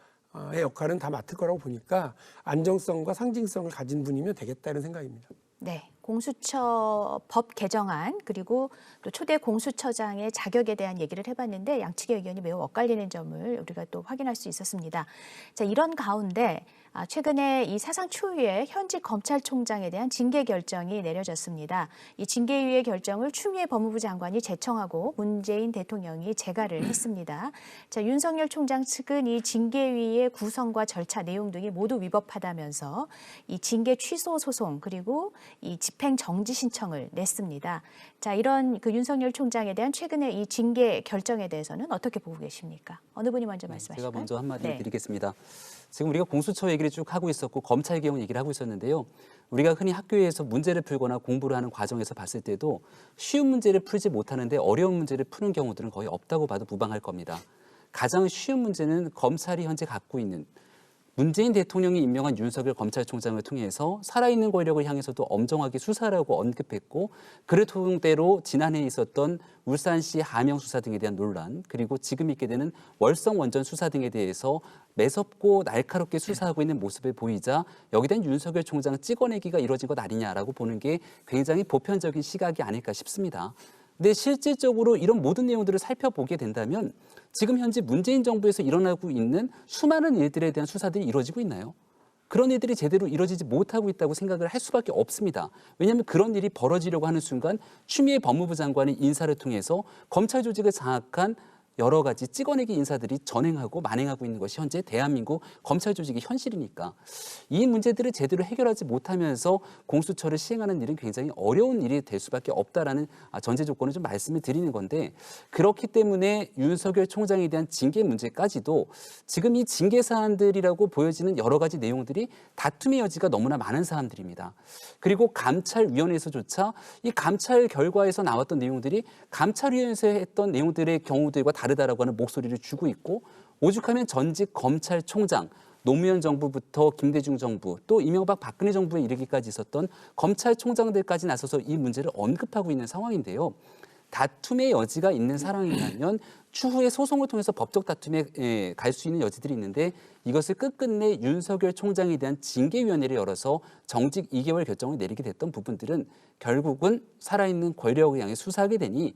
역할은 다 맡을 거라고 보니까 안정성과 상징성을 가진 분이면 되겠다 이런 생각입니다. 네, 공수처 법 개정안 그리고 또 초대 공수처장의 자격에 대한 얘기를 해봤는데 양측의 의견이 매우 엇갈리는 점을 우리가 또 확인할 수 있었습니다. 자, 이런 가운데 최근에 이 사상 초유의 현직 검찰총장에 대한 징계 결정이 내려졌습니다. 이 징계위의 결정을 추미애 법무부 장관이 제청하고 문재인 대통령이 재가를 했습니다. 자, 윤석열 총장 측은 이 징계위의 구성과 절차 내용 등이 모두 위법하다면서 이 징계 취소 소송 그리고 이 집행 정지 신청을 냈습니다. 자, 이런 그 윤석열 총장에 대한 최근의 이 징계 결정에 대해서는 어떻게 보고 계십니까? 어느 분이 먼저 말씀하실까요? 제가 먼저 한마디 네. 드리겠습니다. 지금 우리가 공수처 얘기를 쭉 하고 있었고 검찰 개혁 얘기를 하고 있었는데요. 우리가 흔히 학교에서 문제를 풀거나 공부를 하는 과정에서 봤을 때도 쉬운 문제를 풀지 못하는데 어려운 문제를 푸는 경우들은 거의 없다고 봐도 무방할 겁니다. 가장 쉬운 문제는 검찰이 현재 갖고 있는 문재인 대통령이 임명한 윤석열 검찰총장을 통해서 살아있는 권력을 향해서도 엄정하게 수사라고 언급했고 그 통대로 지난해 있었던 울산시 하명 수사 등에 대한 논란 그리고 지금 있게 되는 월성 원전 수사 등에 대해서 매섭고 날카롭게 수사하고 있는 모습을 보이자 여기에 대한 윤석열 총장 찍어내기가 이루어진 것 아니냐라고 보는 게 굉장히 보편적인 시각이 아닐까 싶습니다. 근데 실질적으로 이런 모든 내용들을 살펴보게 된다면 지금 현재 문재인 정부에서 일어나고 있는 수많은 일들에 대한 수사들이 이루어지고 있나요? 그런 일들이 제대로 이루어지지 못하고 있다고 생각을 할 수밖에 없습니다. 왜냐하면 그런 일이 벌어지려고 하는 순간 추미애 법무부 장관의 인사를 통해서 검찰 조직을 장악한 여러 가지 찍어내기 인사들이 전행하고 만행하고 있는 것이 현재 대한민국 검찰 조직의 현실이니까 이 문제들을 제대로 해결하지 못하면서 공수처를 시행하는 일은 굉장히 어려운 일이 될 수밖에 없다라는 전제 조건을 좀 말씀을 드리는 건데 그렇기 때문에 윤석열 총장에 대한 징계 문제까지도 지금 이 징계 사안들이라고 보여지는 여러 가지 내용들이 다툼의 여지가 너무나 많은 사안들입니다. 그리고 감찰위원회에서조차 이 감찰 결과에서 나왔던 내용들이 감찰위원회에서 했던 내용들의 경우들과 다르다라고 하는 목소리를 주고 있고 오죽하면 전직 검찰총장 노무현 정부부터 김대중 정부 또 이명박 박근혜 정부에 이르기까지 있었던 검찰총장들까지 나서서 이 문제를 언급하고 있는 상황인데요. 다툼의 여지가 있는 사람이라면 추후에 소송을 통해서 법적 다툼에 갈 수 있는 여지들이 있는데 이것을 끝끝내 윤석열 총장에 대한 징계위원회를 열어서 정직 2개월 결정을 내리게 됐던 부분들은 결국은 살아있는 권력을 향해 수사하게 되니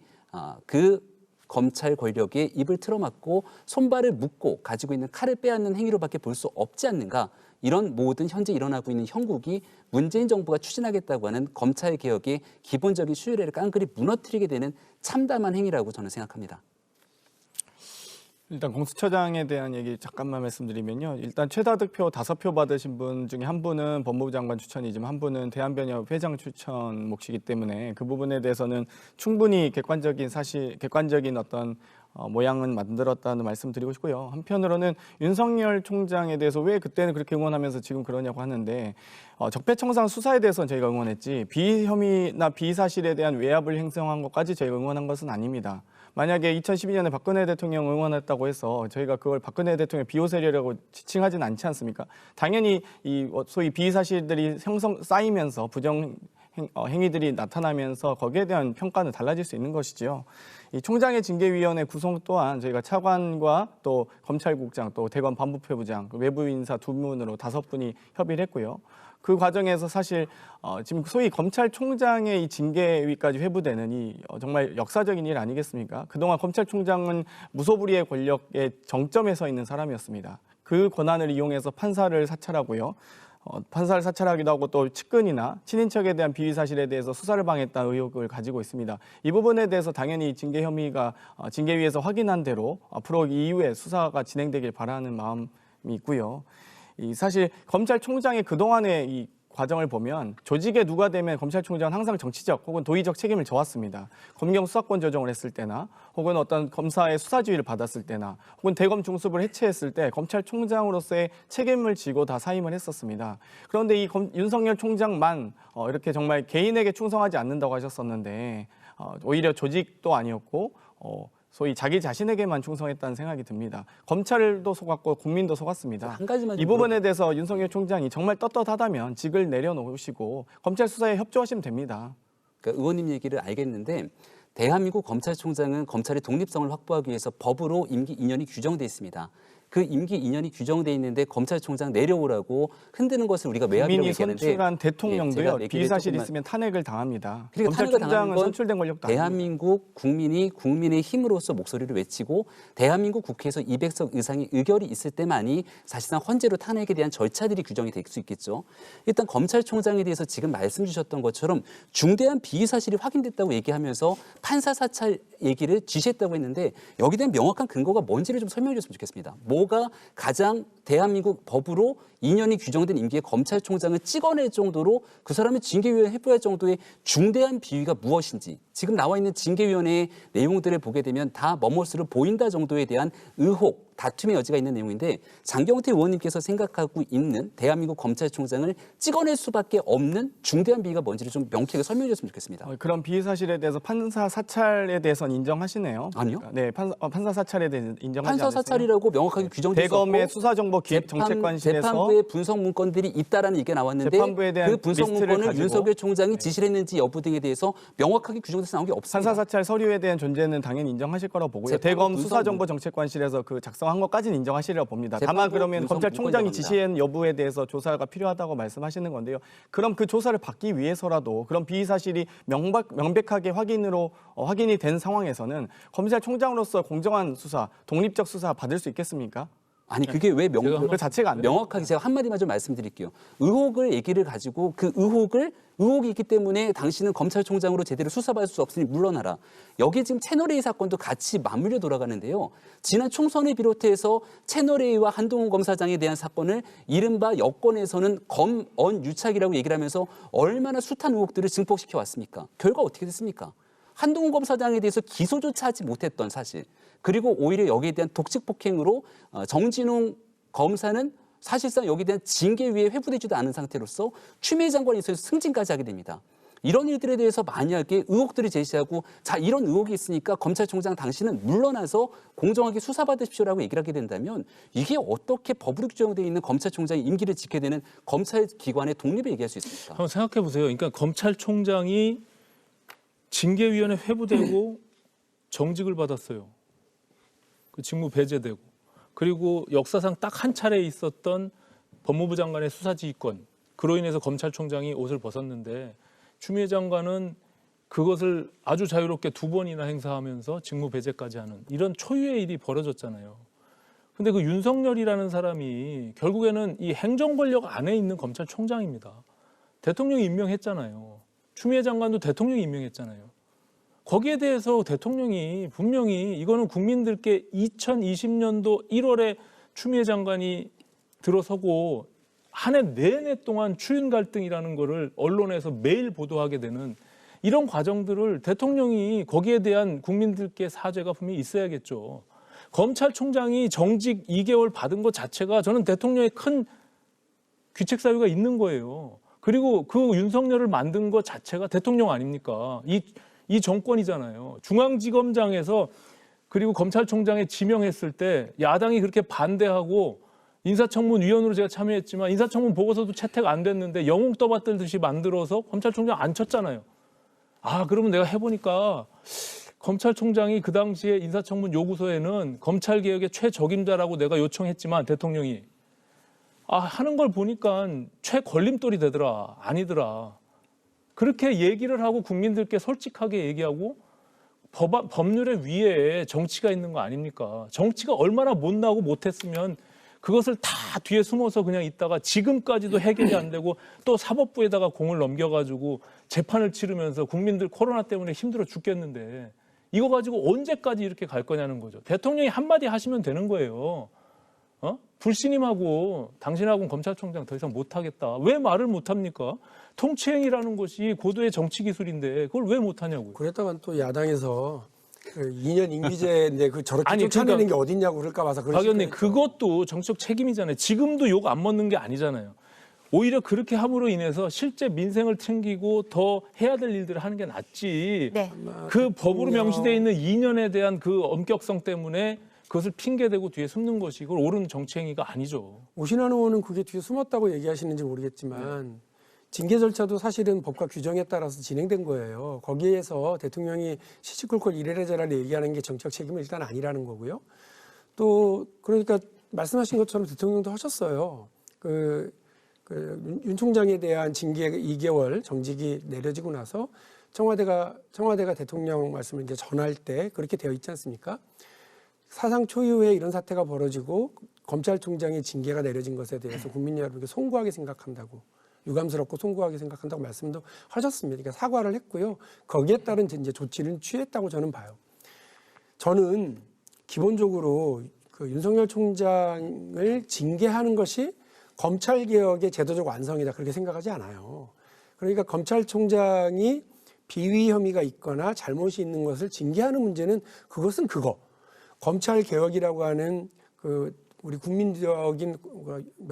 그 검찰 권력에 입을 틀어막고 손발을 묶고 가지고 있는 칼을 빼앗는 행위로밖에 볼 수 없지 않는가. 이런 모든 현재 일어나고 있는 형국이 문재인 정부가 추진하겠다고 하는 검찰 개혁의 기본적인 수요를 깡그리 무너뜨리게 되는 참담한 행위라고 저는 생각합니다. 일단 공수처장에 대한 얘기 잠깐만 말씀드리면요. 일단 최다 득표 5표 받으신 분 중에 한 분은 법무부 장관 추천이지만 한 분은 대한변협 회장 추천 몫이기 때문에 그 부분에 대해서는 충분히 객관적인 어떤 모양은 만들었다는 말씀드리고 싶고요. 한편으로는 윤석열 총장에 대해서 왜 그때는 그렇게 응원하면서 지금 그러냐고 하는데 적폐청산 수사에 대해서는 저희가 응원했지 비혐의나 비사실에 대한 외압을 형성한 것까지 저희가 응원한 것은 아닙니다. 만약에 2012년에 박근혜 대통령 응원했다고 해서 저희가 그걸 박근혜 대통령 비호 세력이라고 지칭하지는 않지 않습니까? 당연히 이 소위 비사실들이 쌓이면서 부정 행위들이 나타나면서 거기에 대한 평가는 달라질 수 있는 것이지요. 이 총장의 징계위원회 구성 또한 저희가 차관과 또 검찰국장 또 대검 반부패부장 외부 인사 2분으로 5분이 협의를 했고요. 그 과정에서 사실 지금 소위 검찰총장의 이 징계위까지 회부되는 이 정말 역사적인 일 아니겠습니까? 그동안 검찰총장은 무소불위의 권력의 정점에 서 있는 사람이었습니다. 그 권한을 이용해서 판사를 사찰하고요. 판사를 사찰하기도 하고 또 측근이나 친인척에 대한 비위 사실에 대해서 수사를 방해했다는 의혹을 가지고 있습니다. 이 부분에 대해서 당연히 징계 혐의가 징계위에서 확인한 대로 앞으로 이후에 수사가 진행되길 바라는 마음이 있고요. 사실 검찰총장의 그동안의 이 과정을 보면 조직에 누가 되면 검찰총장은 항상 정치적 혹은 도의적 책임을 져왔습니다. 검경 수사권 조정을 했을 때나 혹은 어떤 검사의 수사지휘를 받았을 때나 혹은 대검 중수부를 해체했을 때 검찰총장으로서의 책임을 지고 다 사임을 했었습니다. 그런데 이 윤석열 총장만 이렇게 정말 개인에게 충성하지 않는다고 하셨었는데 오히려 조직도 아니었고 소위 자기 자신에게만 충성했다는 생각이 듭니다. 검찰도 속았고 국민도 속았습니다. 한 가지만 이 부분에 대해서 윤석열 총장이 정말 떳떳하다면 직을 내려놓으시고 검찰 수사에 협조하시면 됩니다. 그러니까 의원님 얘기를 알겠는데 대한민국 검찰총장은 검찰의 독립성을 확보하기 위해서 법으로 임기 2년이 규정돼 있습니다. 그 임기 2년이 규정돼 있는데 검찰총장 내려오라고 흔드는 것을 우리가 외압이라고 국민이 얘기하는데 선출한 대통령도요. 예, 비사실 있으면 탄핵을 당합니다. 그러니까 탄핵을 당하는 검찰총장은 건 선출된 권력도 아닙니다. 대한민국 국민이 국민의 힘으로써 목소리를 외치고 대한민국 국회에서 200석 이상의 의결이 있을 때만이 사실상 헌재로 탄핵에 대한 절차들이 규정이 될 수 있겠죠. 일단 검찰총장에 대해서 지금 말씀 주셨던 것처럼 중대한 비위 사실이 확인됐다고 얘기하면서 판사 사찰 얘기를 지시했다고 했는데 여기에 대한 명확한 근거가 뭔지를 좀 설명해 줬으면 좋겠습니다. 뭐가 가장 대한민국 법으로 2년이 규정된 임기에 검찰총장을 찍어낼 정도로 그 사람의 징계위원회에 회부할 정도의 중대한 비위가 무엇인지 지금 나와 있는 징계위원회의 내용들을 보게 되면 다 머뭇수를 보인다 정도에 대한 의혹, 다툼의 여지가 있는 내용인데 장경태 의원님께서 생각하고 있는 대한민국 검찰총장을 찍어낼 수밖에 없는 중대한 비위가 뭔지를 좀 명쾌하게 설명해 줬으면 좋겠습니다. 그런 비위 사실에 대해서 판사 사찰에 대해서는 인정하시네요. 아니요. 네, 판사 사찰에 대해서 인정하지 않으세요? 판사 사찰이라고 명확하게 규정돼 있었고 대검의 수사정보기획정책관실에서 재판부에 분석 문건들이 있다라는 얘기가 나왔는데 재판부에 대한 그 분석 리스트를 문건을 가지고 윤석열 총장이 지시를 했는지 여부 등에 대해서 명확하게 규정돼서 나온 게 없습니다. 판사 사찰 서류에 대한 존재는 당연히 인정하실 거라고 보고요. 재판부 대검 분석 수사정보정책관실에서 그 작성한 것까지는 인정하시리라고 봅니다. 다만 재판부 그러면 분석 검찰총장이 문건이라고 지시한 여부에 대해서 조사가 필요하다고 말씀하시는 건데요. 그럼 그 조사를 받기 위해서라도 그런 비위 사실이 명백하게 확인이 된 상황에서는 검찰총장으로서 공정한 수사, 독립적 수사 받을 수 있겠습니까? 아니 그게 왜 그 자체가 안 돼요. 명확하게 제가 한마디만 좀 말씀드릴게요. 의혹을 얘기를 가지고 그 의혹이 있기 때문에 당신은 검찰총장으로 제대로 수사받을 수 없으니 물러나라. 여기 지금 채널A 사건도 같이 맞물려 돌아가는데요. 지난 총선을 비롯해서 채널A와 한동훈 검사장에 대한 사건을 이른바 여권에서는 검언 유착이라고 얘기를 하면서 얼마나 숱한 의혹들을 증폭시켜 왔습니까? 결과 어떻게 됐습니까? 한동훈 검사장에 대해서 기소조차 하지 못했던 사실. 그리고 오히려 여기에 대한 독직 폭행으로 정진웅 검사는 사실상 여기에 대한 징계위에 회부되지도 않은 상태로서 추미애 장관이 있어서 승진까지 하게 됩니다. 이런 일들에 대해서 만약에 의혹들을 제시하고 자 이런 의혹이 있으니까 검찰총장 당신은 물러나서 공정하게 수사받으십시오라고 얘기를 하게 된다면 이게 어떻게 법으로 규정되어 있는 검찰총장이 임기를 지켜야 되는 검찰기관의 독립을 얘기할 수 있습니까? 한번 생각해 보세요. 그러니까 검찰총장이 징계위원회 회부되고 정직을 받았어요. 그 직무 배제되고 그리고 역사상 딱 한 차례 있었던 법무부 장관의 수사지휘권 그로 인해서 검찰총장이 옷을 벗었는데 추미애 장관은 그것을 아주 자유롭게 2번이나 행사하면서 직무 배제까지 하는 이런 초유의 일이 벌어졌잖아요. 근데 그 윤석열이라는 사람이 결국에는 이 행정 권력 안에 있는 검찰총장입니다. 대통령이 임명했잖아요. 추미애 장관도 대통령이 임명했잖아요. 거기에 대해서 대통령이 분명히 이거는 국민들께 2020년도 1월에 추미애 장관이 들어서고 한 해 내내 동안 추윤 갈등이라는 거를 언론에서 매일 보도하게 되는 이런 과정들을 대통령이 거기에 대한 국민들께 사죄가 분명히 있어야겠죠. 검찰총장이 정직 2개월 받은 것 자체가 저는 대통령의 큰 귀책 사유가 있는 거예요. 그리고 그 윤석열을 만든 것 자체가 대통령 아닙니까? 이 정권이잖아요. 중앙지검장에서 그리고 검찰총장에 지명했을 때 야당이 그렇게 반대하고 인사청문위원으로 제가 참여했지만 인사청문 보고서도 채택 안 됐는데 영웅 떠받들듯이 만들어서 검찰총장 앉혔잖아요. 아 그러면 내가 해보니까 검찰총장이 그 당시에 인사청문 요구서에는 검찰개혁의 최적임자라고 내가 요청했지만 대통령이 하는 걸 보니까 최걸림돌이 되더라. 아니더라. 그렇게 얘기를 하고 국민들께 솔직하게 얘기하고 법률의 위에 정치가 있는 거 아닙니까? 정치가 얼마나 못나고 못했으면 그것을 다 뒤에 숨어서 그냥 있다가 지금까지도 해결이 안 되고 또 사법부에다가 공을 넘겨가지고 재판을 치르면서 국민들 코로나 때문에 힘들어 죽겠는데 이거 가지고 언제까지 이렇게 갈 거냐는 거죠. 대통령이 한마디 하시면 되는 거예요. 불신임하고 당신하고는 검찰총장 더 이상 못하겠다. 왜 말을 못합니까? 통치행위라는 것이 고도의 정치 기술인데 그걸 왜 못하냐고요. 그랬다간 또 야당에서 그 2년 임기제인데 그 저렇게 아니, 쫓아내는 게 어딨냐고 그럴까 봐서 박 의원님 그것도 정치적 책임이잖아요. 지금도 욕 안 먹는 게 아니잖아요. 오히려 그렇게 함으로 인해서 실제 민생을 챙기고 더 해야 될 일들을 하는 게 낫지. 네. 그 법으로 명시되어 있는 2년에 대한 그 엄격성 때문에 그것을 핑계대고 뒤에 숨는 것이 그걸 옳은 정치행위가 아니죠. 오신환 의원은 그게 뒤에 숨었다고 얘기하시는지 모르겠지만 징계 절차도 사실은 법과 규정에 따라서 진행된 거예요. 거기에서 대통령이 시시콜콜 이래저래 얘기하는 게 정치적 책임은 일단 아니라는 거고요. 또 그러니까 말씀하신 것처럼 대통령도 하셨어요. 윤 총장에 대한 징계 2개월 정직이 내려지고 나서 청와대가 대통령 말씀을 이제 전할 때 그렇게 되어 있지 않습니까? 사상 초유의 이런 사태가 벌어지고 검찰총장의 징계가 내려진 것에 대해서 국민 여러분께 송구하게 생각한다고, 유감스럽고 송구하게 생각한다고 말씀도 하셨습니다. 그러니까 사과를 했고요. 거기에 따른 이제 조치를 취했다고 저는 봐요. 저는 기본적으로 그 윤석열 총장을 징계하는 것이 검찰개혁의 제도적 완성이다 그렇게 생각하지 않아요. 그러니까 검찰총장이 비위 혐의가 있거나 잘못이 있는 것을 징계하는 문제는 그것은 검찰개혁이라고 하는 그 우리 국민적인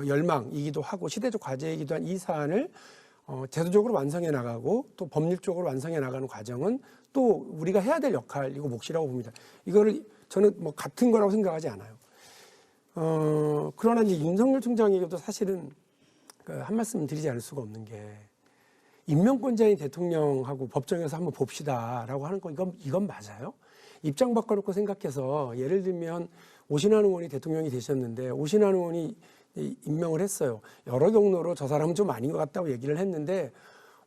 열망이기도 하고 시대적 과제이기도 한 이 사안을 제도적으로 완성해 나가고 또 법률적으로 완성해 나가는 과정은 또 우리가 해야 될 역할이고 몫이라고 봅니다. 이거를 저는 뭐 같은 거라고 생각하지 않아요. 그러나 이제 윤석열 총장에게도 사실은 한 말씀 드리지 않을 수가 없는 게 임명권자인 대통령하고 법정에서 한번 봅시다라고 하는 거 이건 맞아요? 입장 바꿔놓고 생각해서 예를 들면 오신환 의원이 대통령이 되셨는데 오신환 의원이 임명을 했어요. 여러 경로로 저 사람은 좀 아닌 것 같다고 얘기를 했는데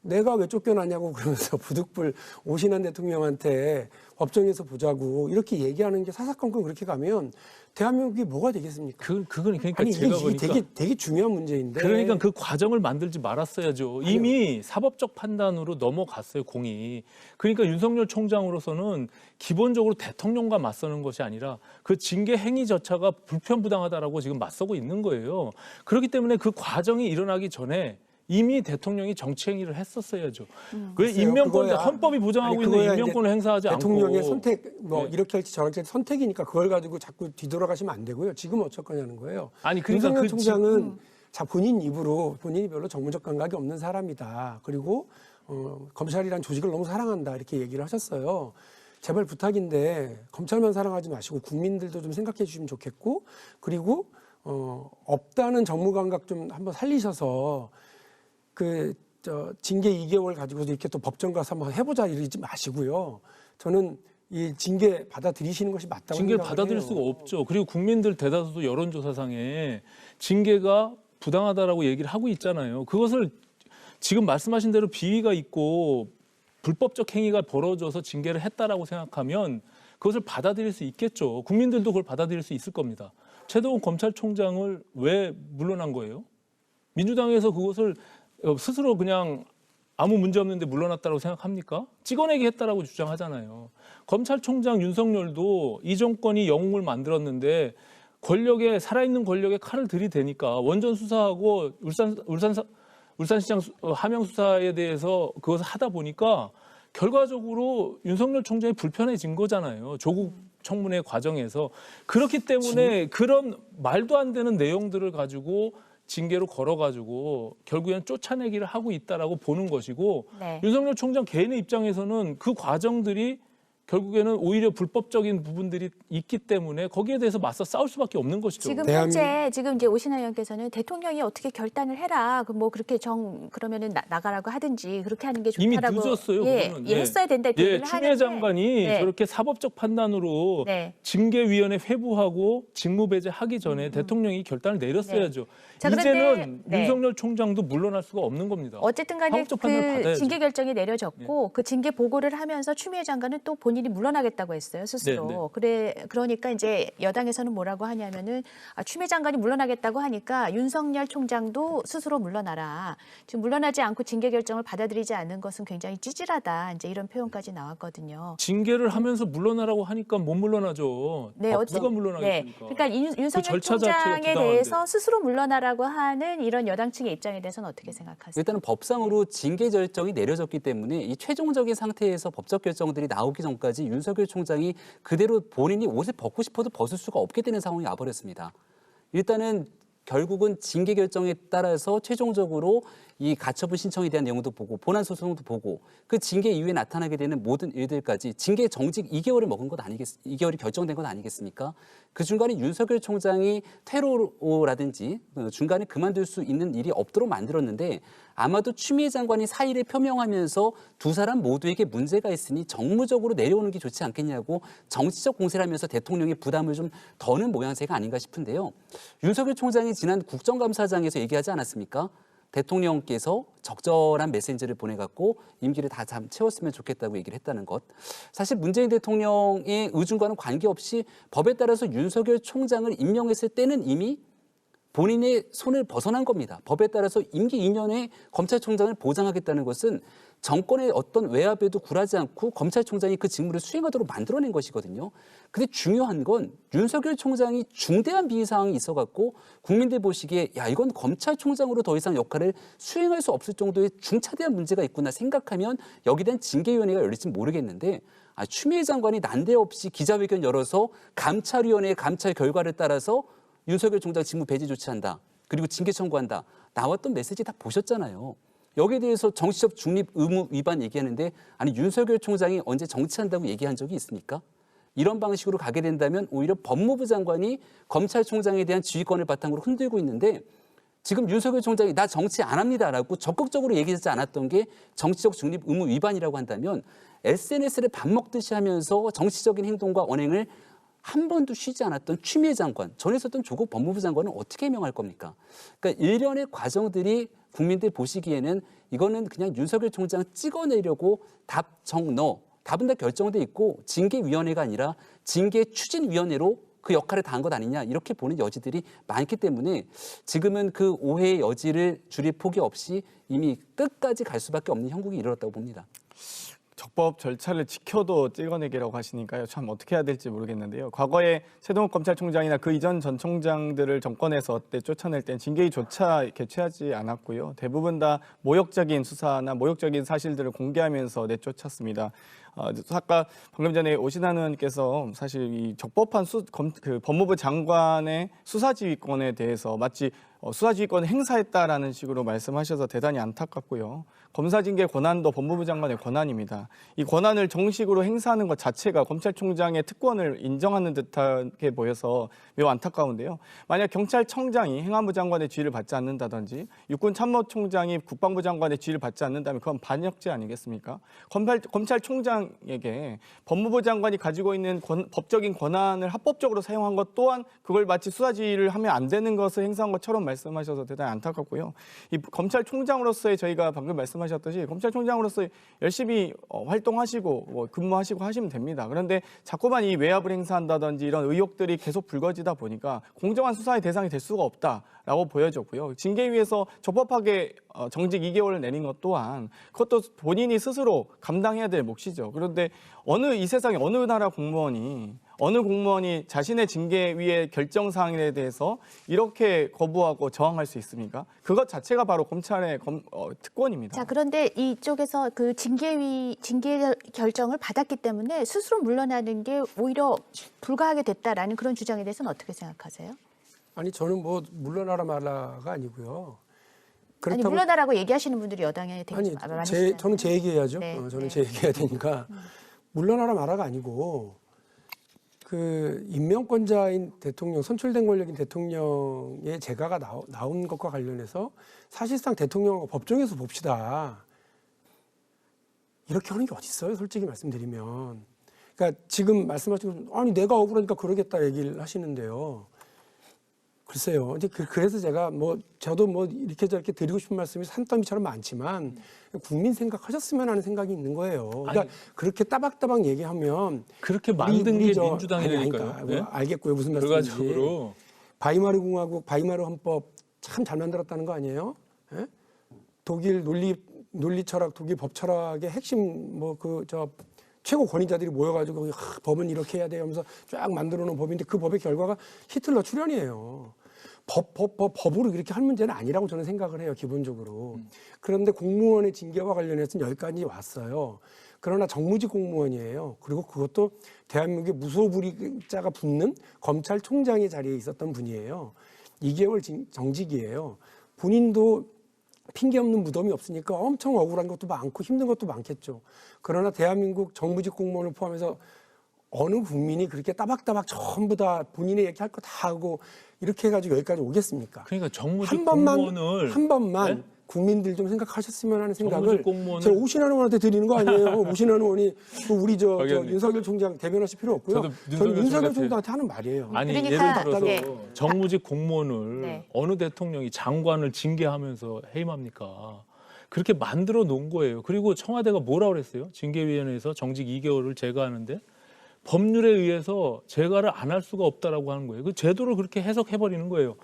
내가 왜 쫓겨나냐고 그러면서 부득불 오신환 대통령한테 법정에서 보자고 이렇게 얘기하는 게 사사건건 그렇게 가면 대한민국이 뭐가 되겠습니까? 그건 그러니까 아니 제가 이게 보니까 되게 중요한 문제인데. 그러니까 그 과정을 만들지 말았어야죠. 이미 사법적 판단으로 넘어갔어요, 공이. 그러니까 윤석열 총장으로서는 기본적으로 대통령과 맞서는 것이 아니라 그 징계 행위 자체가 불편부당하다라고 지금 맞서고 있는 거예요. 그렇기 때문에 그 과정이 일어나기 전에 이미 대통령이 정치 행위를 했었어야죠. 왜 임명권자 헌법이 보장하고 있는 임명권을 행사하지 않고 대통령의 선택 네. 이렇게 할지 저렇게 할지 선택이니까 그걸 가지고 자꾸 뒤돌아가시면 안 되고요. 지금 어쩔 거냐는 거예요. 아니 그러니까 윤석열 총장은 본인 입으로 본인이 별로 정무적 감각이 없는 사람이다. 그리고 검찰이란 조직을 너무 사랑한다 이렇게 얘기를 하셨어요. 제발 부탁인데 검찰만 사랑하지 마시고 국민들도 좀 생각해 주시면 좋겠고, 그리고 없다는 정무 감각 좀 한번 살리셔서 징계 2개월 가지고도 이렇게 또 법정 가서 한번 해보자 이러지 마시고요. 저는 이 징계 받아들이시는 것이 맞다고 징계를 생각을 받아들일 해요. 수가 없죠. 그리고 국민들 대다수도 여론조사상에 징계가 부당하다라고 얘기를 하고 있잖아요. 그것을 지금 말씀하신 대로 비위가 있고 불법적 행위가 벌어져서 징계를 했다라고 생각하면 그것을 받아들일 수 있겠죠. 국민들도 그걸 받아들일 수 있을 겁니다. 최동훈 검찰총장을 왜 물러난 거예요? 민주당에서 그것을 스스로 그냥 아무 문제 없는데 물러났다고 생각합니까? 찍어내기 했다라고 주장하잖아요. 검찰총장 윤석열도 이 정권이 영웅을 만들었는데 권력에 살아있는 권력에 칼을 들이대니까 원전 수사하고 울산시장 하명 수사에 대해서 그것을 하다 보니까 결과적으로 윤석열 총장이 불편해진 거잖아요. 조국 청문회 과정에서. 그렇기 때문에 그런 말도 안 되는 내용들을 가지고 징계로 걸어가지고 결국엔 쫓아내기를 하고 있다라고 보는 것이고, 네. 윤석열 총장 개인의 입장에서는 그 과정들이 결국에는 오히려 불법적인 부분들이 있기 때문에 거기에 대해서 맞서 싸울 수밖에 없는 것이죠. 지금 현재 지금 이제 오신환 의원께서는 대통령이 어떻게 결단을 해라. 뭐 그렇게 그러면은 나가라고 하든지 그렇게 하는 게 이미 좋다라고. 늦었어요. 예, 그거는. 예, 했어야 된다 이렇게 얘기를 추미애 하는데. 장관이 네. 저렇게 사법적 판단으로 네. 징계위원회 회부하고 직무배제하기 전에 대통령이 결단을 내렸어야죠. 자, 그런데, 이제는 네. 윤석열 총장도 물러날 수가 없는 겁니다. 어쨌든 간에 사법적 판단을 그 받아야죠. 징계 결정이 내려졌고 그 징계 보고를 하면서 추미애 장관은 또 본인이 물러나겠다고 했어요, 스스로. 그러니까 이제 여당에서는 뭐라고 하냐면은 추미애 장관이 물러나겠다고 하니까 윤석열 총장도 스스로 물러나라. 지금 물러나지 않고 징계 결정을 받아들이지 않는 것은 굉장히 찌질하다. 이제 이런 표현까지 나왔거든요. 징계를 하면서 물러나라고 하니까 못 물러나죠. 네, 누가 물러나겠습니까? 그러니까 윤석열 절차 자체가 총장에 부당한데. 대해서 스스로 물러나라고 하는 이런 여당 측의 입장에 대해서는 어떻게 생각하세요? 일단은 법상으로 징계 결정이 내려졌기 때문에 이 최종적인 상태에서 법적 결정들이 나오기 전까지 윤석열 총장이 그대로 본인이 옷을 벗고 싶어도 벗을 수가 없게 되는 상황이 와버렸습니다. 일단은 결국은 징계 결정에 따라서 최종적으로 이 가처분 신청에 대한 내용도 보고 본안 소송도 보고 그 징계 이후에 나타나게 되는 모든 일들까지 징계 정직 2개월을 먹은 것 2개월이 결정된 것 아니겠습니까? 그 중간에 윤석열 총장이 퇴로라든지 중간에 그만둘 수 있는 일이 없도록 만들었는데 아마도 추미애 장관이 사의를 표명하면서 두 사람 모두에게 문제가 있으니 정무적으로 내려오는 게 좋지 않겠냐고 정치적 공세를 하면서 대통령의 부담을 좀 더는 모양새가 아닌가 싶은데요. 윤석열 총장이 지난 국정감사장에서 얘기하지 않았습니까? 대통령께서 적절한 메시지를 보내갖고 임기를 다 채웠으면 좋겠다고 얘기를 했다는 것. 사실 문재인 대통령의 의중과는 관계없이 법에 따라서 윤석열 총장을 임명했을 때는 이미 본인의 손을 벗어난 겁니다. 법에 따라서 임기 2년에 검찰총장을 보장하겠다는 것은 정권의 어떤 외압에도 굴하지 않고 검찰총장이 그 직무를 수행하도록 만들어낸 것이거든요. 근데 중요한 건 윤석열 총장이 중대한 비위 사항이 있어갖고 국민들 보시기에 야 이건 검찰총장으로 더 이상 역할을 수행할 수 없을 정도의 중차대한 문제가 있구나 생각하면 여기에 대한 징계위원회가 열릴지 모르겠는데 추미애 장관이 난데없이 기자회견 열어서 감찰위원회의 감찰 결과를 따라서 윤석열 총장 직무 배제 조치한다. 그리고 징계 청구한다. 나왔던 메시지 다 보셨잖아요. 여기에 대해서 정치적 중립 의무 위반 얘기하는데 아니 윤석열 총장이 언제 정치한다고 얘기한 적이 있습니까? 이런 방식으로 가게 된다면 오히려 법무부 장관이 검찰총장에 대한 지휘권을 바탕으로 흔들고 있는데 지금 윤석열 총장이 나 정치 안 합니다라고 적극적으로 얘기하지 않았던 게 정치적 중립 의무 위반이라고 한다면 SNS를 밥 먹듯이 하면서 정치적인 행동과 언행을 한 번도 쉬지 않았던 추미애 장관, 전에 있었던 조국 법무부 장관은 어떻게 해명할 겁니까? 그러니까 일련의 과정들이 국민들 보시기에는 이거는 그냥 윤석열 총장 찍어내려고 답은 다 결정돼 있고 징계위원회가 아니라 징계추진위원회로 그 역할을 다한 것 아니냐 이렇게 보는 여지들이 많기 때문에 지금은 그 오해의 여지를 줄일 포기 없이 이미 끝까지 갈 수밖에 없는 형국이 이르렀다고 봅니다. 적법 절차를 지켜도 찍어내기라고 하시니까요. 참 어떻게 해야 될지 모르겠는데요. 과거에 최동욱 검찰총장이나 그 이전 전 총장들을 정권에서 어때 쫓아낼 땐 징계위조차 개최하지 않았고요. 대부분 다 모욕적인 수사나 모욕적인 사실들을 공개하면서 내쫓았습니다. 아까 방금 전에 오신환 의원께서 사실 이 적법한 법무부 장관의 수사지휘권에 대해서 마치 수사지휘권을 행사했다라는 식으로 말씀하셔서 대단히 안타깝고요. 검사징계 권한도 법무부 장관의 권한입니다. 이 권한을 정식으로 행사하는 것 자체가 검찰총장의 특권을 인정하는 듯하게 보여서 매우 안타까운데요. 만약 경찰청장이 행안부 장관의 지휘를 받지 않는다든지 육군참모총장이 국방부 장관의 지휘를 받지 않는다면 그건 반역죄 아니겠습니까? 검찰총장에게 법무부 장관이 가지고 있는 법적인 권한을 합법적으로 사용한 것 또한 그걸 마치 수사지휘를 하면 안 되는 것을 행사한 것처럼 말씀하셔서 대단히 안타깝고요. 이 검찰총장으로서의 저희가 방금 말씀하셨듯이 검찰총장으로서 열심히 활동하시고 근무하시고 하시면 됩니다. 그런데 자꾸만 이 외압을 행사한다든지 이런 의혹들이 계속 불거지다 보니까 공정한 수사의 대상이 될 수가 없다라고 보여졌고요. 징계위에서 적법하게 정직 2개월을 내린 것 또한 그것도 본인이 스스로 감당해야 될 몫이죠. 그런데 이 세상에 어느 나라 공무원이 자신의 징계위의 결정 사항에 대해서 이렇게 거부하고 저항할 수 있습니까? 그것 자체가 바로 검찰의 특권입니다. 자, 그런데 이쪽에서 그 징계 결정을 받았기 때문에 스스로 물러나는 게 오히려 불가하게 됐다라는 그런 주장에 대해서는 어떻게 생각하세요? 아니 저는 뭐 물러나라 말라가 아니고요. 아니 물러나라고 얘기하시는 분들이 여당에 되게 아니 많으시잖아요. 저는 제 얘기해야죠. 네, 저는 네. 제 얘기해야 되니까 물러나라 말아가 아니고 그 임명권자인 대통령, 선출된 권력인 대통령의 재가가 나온 것과 관련해서 사실상 대통령과 법정에서 봅시다. 이렇게 하는 게 어디 있어요? 솔직히 말씀드리면. 그러니까 지금 말씀하신 아니 내가 억울하니까 그러겠다 얘기를 하시는데요. 글쎄요. 이제 그래서 제가 저도 이렇게 저렇게 드리고 싶은 말씀이 산더미처럼 많지만 국민 생각하셨으면 하는 생각이 있는 거예요. 그러니까 아니, 그렇게 따박따박 얘기하면 그렇게 만든 게 민주당이니까요. 아니, 네? 알겠고요. 무슨 말씀인지. 결과적으로 바이마르 공화국, 바이마르 헌법 참 잘 만들었다는 거 아니에요? 예? 독일 논리 철학, 독일 법 철학의 핵심 최고 권위자들이 모여가지고 법은 이렇게 해야 돼요 하면서 쫙 만들어 놓은 법인데 그 법의 결과가 히틀러 출현이에요. 법으로 이렇게 할 문제는 아니라고 저는 생각을 해요, 기본적으로. 그런데 공무원의 징계와 관련해서는 여기까지 왔어요. 그러나 정무직 공무원이에요. 그리고 그것도 대한민국의 무소불위자가 붙는 검찰총장의 자리에 있었던 분이에요. 2개월 정직이에요. 본인도 핑계 없는 무덤이 없으니까 엄청 억울한 것도 많고 힘든 것도 많겠죠. 그러나 대한민국 정부직 공무원을 포함해서 어느 국민이 그렇게 따박따박 전부 다 본인의 얘기할 거 다 하고 이렇게 해가지고 여기까지 오겠습니까? 그러니까 정무직 공무원을 한 번만 네? 국민들 좀 생각하셨으면 하는 생각을 정무직 공무원을 제가 오신환 의원한테 드리는 거 아니에요. 오신환 의원이 우리 의원님. 윤석열 총장 대변하실 필요 없고요. 저도 저는 윤석열 총장한테- 총장한테 하는 말이에요. 아니 그러니까, 예를 들어서 네. 정무직 공무원을 네. 어느 대통령이 장관을 징계하면서 해임합니까? 그렇게 만들어 놓은 거예요. 그리고 청와대가 뭐라 그랬어요? 징계위원회에서 정직 2개월을 제거하는데 법률에 의해서 제거를 안 할 수가 없다라고 하는 거예요. 그 제도를 그렇게 해석해 버리는 거예요.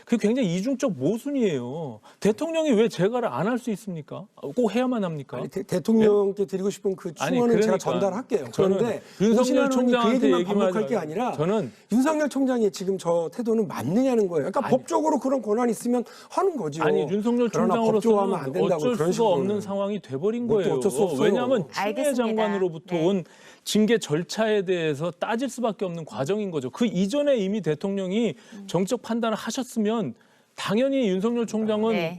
그게 굉장히 이중적 모순이에요. 대통령이 왜 제거를 안 할 수 있습니까? 꼭 해야만 합니까? 아니, 대통령께 드리고 싶은 그 아니, 충원은 제가 그러니까 전달할게요. 저는 그런데 윤석열 오신환 의원이 그 총장한테 얘기만 얘기만 반복할 하지 게 말고 아니라 저는 윤석열 총장의 지금 저 태도는 맞느냐는 거예요. 그러니까 아니, 법적으로 그런 권한이 있으면 하는 거죠. 아니 윤석열 그러나 법조화하면 안 총장으로서는 된다고 어쩔 그런 수가 식으로는. 없는 상황이 돼버린 뭐 또 거예요. 어쩔 수 없어요. 왜냐하면 추미애 알겠습니다. 장관으로부터 네. 온 징계 절차에 대해서 따질 수밖에 없는 과정인 거죠. 그 이전에 이미 대통령이 정책 판단을 하셨으면 당연히 윤석열 총장은 네.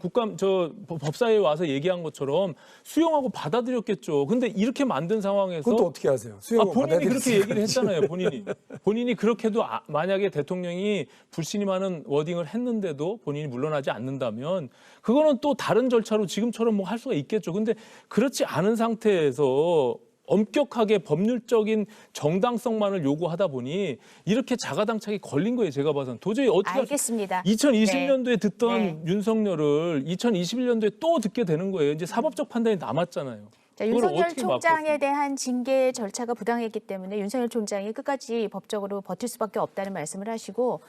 법사위에 와서 얘기한 것처럼 수용하고 받아들였겠죠. 근데 이렇게 만든 상황에서 그것도 어떻게 하세요? 수용을 본인이 그렇게 받아들였어요. 얘기를 했잖아요. 본인이 그렇게도 만약에 대통령이 불신임하는 워딩을 했는데도 본인이 물러나지 않는다면 그거는 또 다른 절차로 지금처럼 뭐 할 수가 있겠죠. 근데 그렇지 않은 상태에서 엄격하게 법률적인 정당성만을 요구하다 보니 이렇게 자가당착이 걸린 거예요. 제가 봐서는 도저히 어떻게 할 수- 알겠습니다. 2020년도에 듣던 네. 윤석열을 2021년도에 또 듣게 되는 거예요. 이제 사법적 판단이 남았잖아요. 자, 그걸 윤석열 어떻게 총장에 막겠습니까? 대한 징계 절차가 부당했기 때문에 윤석열 총장이 끝까지 법적으로 버틸 수밖에 없다는 말씀을 하시고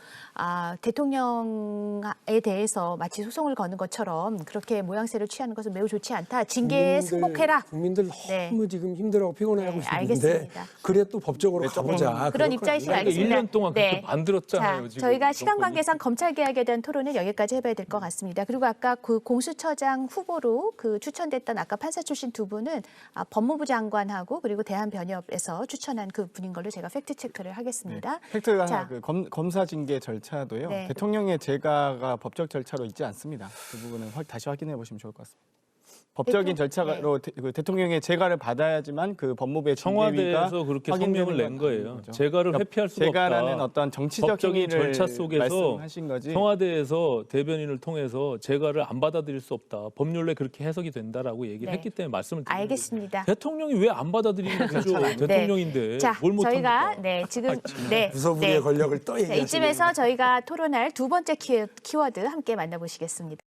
대통령에 대해서 마치 소송을 거는 것처럼 그렇게 모양새를 취하는 것은 매우 좋지 않다. 징계에 승복해라. 국민들 네. 너무 지금 힘들어하고 피곤해하고 네, 있는데 알겠습니다. 그래 또 법적으로 네, 조금 가보자. 그런 그럴 입장이시면 거 아니에요? 알겠습니다. 1년 동안 그렇게 네. 만들었잖아요. 자, 지금 저희가 시간 정권이. 관계상 검찰 개혁에 대한 토론은 여기까지 해봐야 될 것 같습니다. 그리고 아까 그 공수처장 후보로 그 추천됐던 아까 판사 출신 두 분은 분은 법무부 장관하고 그리고 대한변협에서 추천한 그 분인 걸로 제가 팩트 체크를 하겠습니다. 팩트가 자. 하나, 그 검사 징계 절차도요. 네. 대통령의 재가가 법적 절차로 있지 않습니다. 그 부분은 다시 확인해 보시면 좋을 것 같습니다. 법적인 절차로 그 대통령의 재가를 받아야지만 그 법무부의 징계위가 청와대에서 그렇게 확인되는 성명을 낸 건 거예요. 아닌 거죠. 재가를 그러니까 회피할 수가 재가라는 없다. 어떤 정치적 법적인 행위를 절차 속에서 말씀하신 거지. 청와대에서 대변인을 통해서 재가를 안 받아들일 수 없다. 법률에 그렇게 해석이 된다라고 얘기를 네. 했기 때문에 말씀을 드리는 알겠습니다. 거예요. 대통령이 왜 안 받아들이는 거죠? 대통령인데 자, 뭘 저희가 못합니까? 지금 무소불위의 권력을 또 자, 얘기하시는 이쯤에서 저희가 토론할 두 번째 키워드 함께 만나보시겠습니다.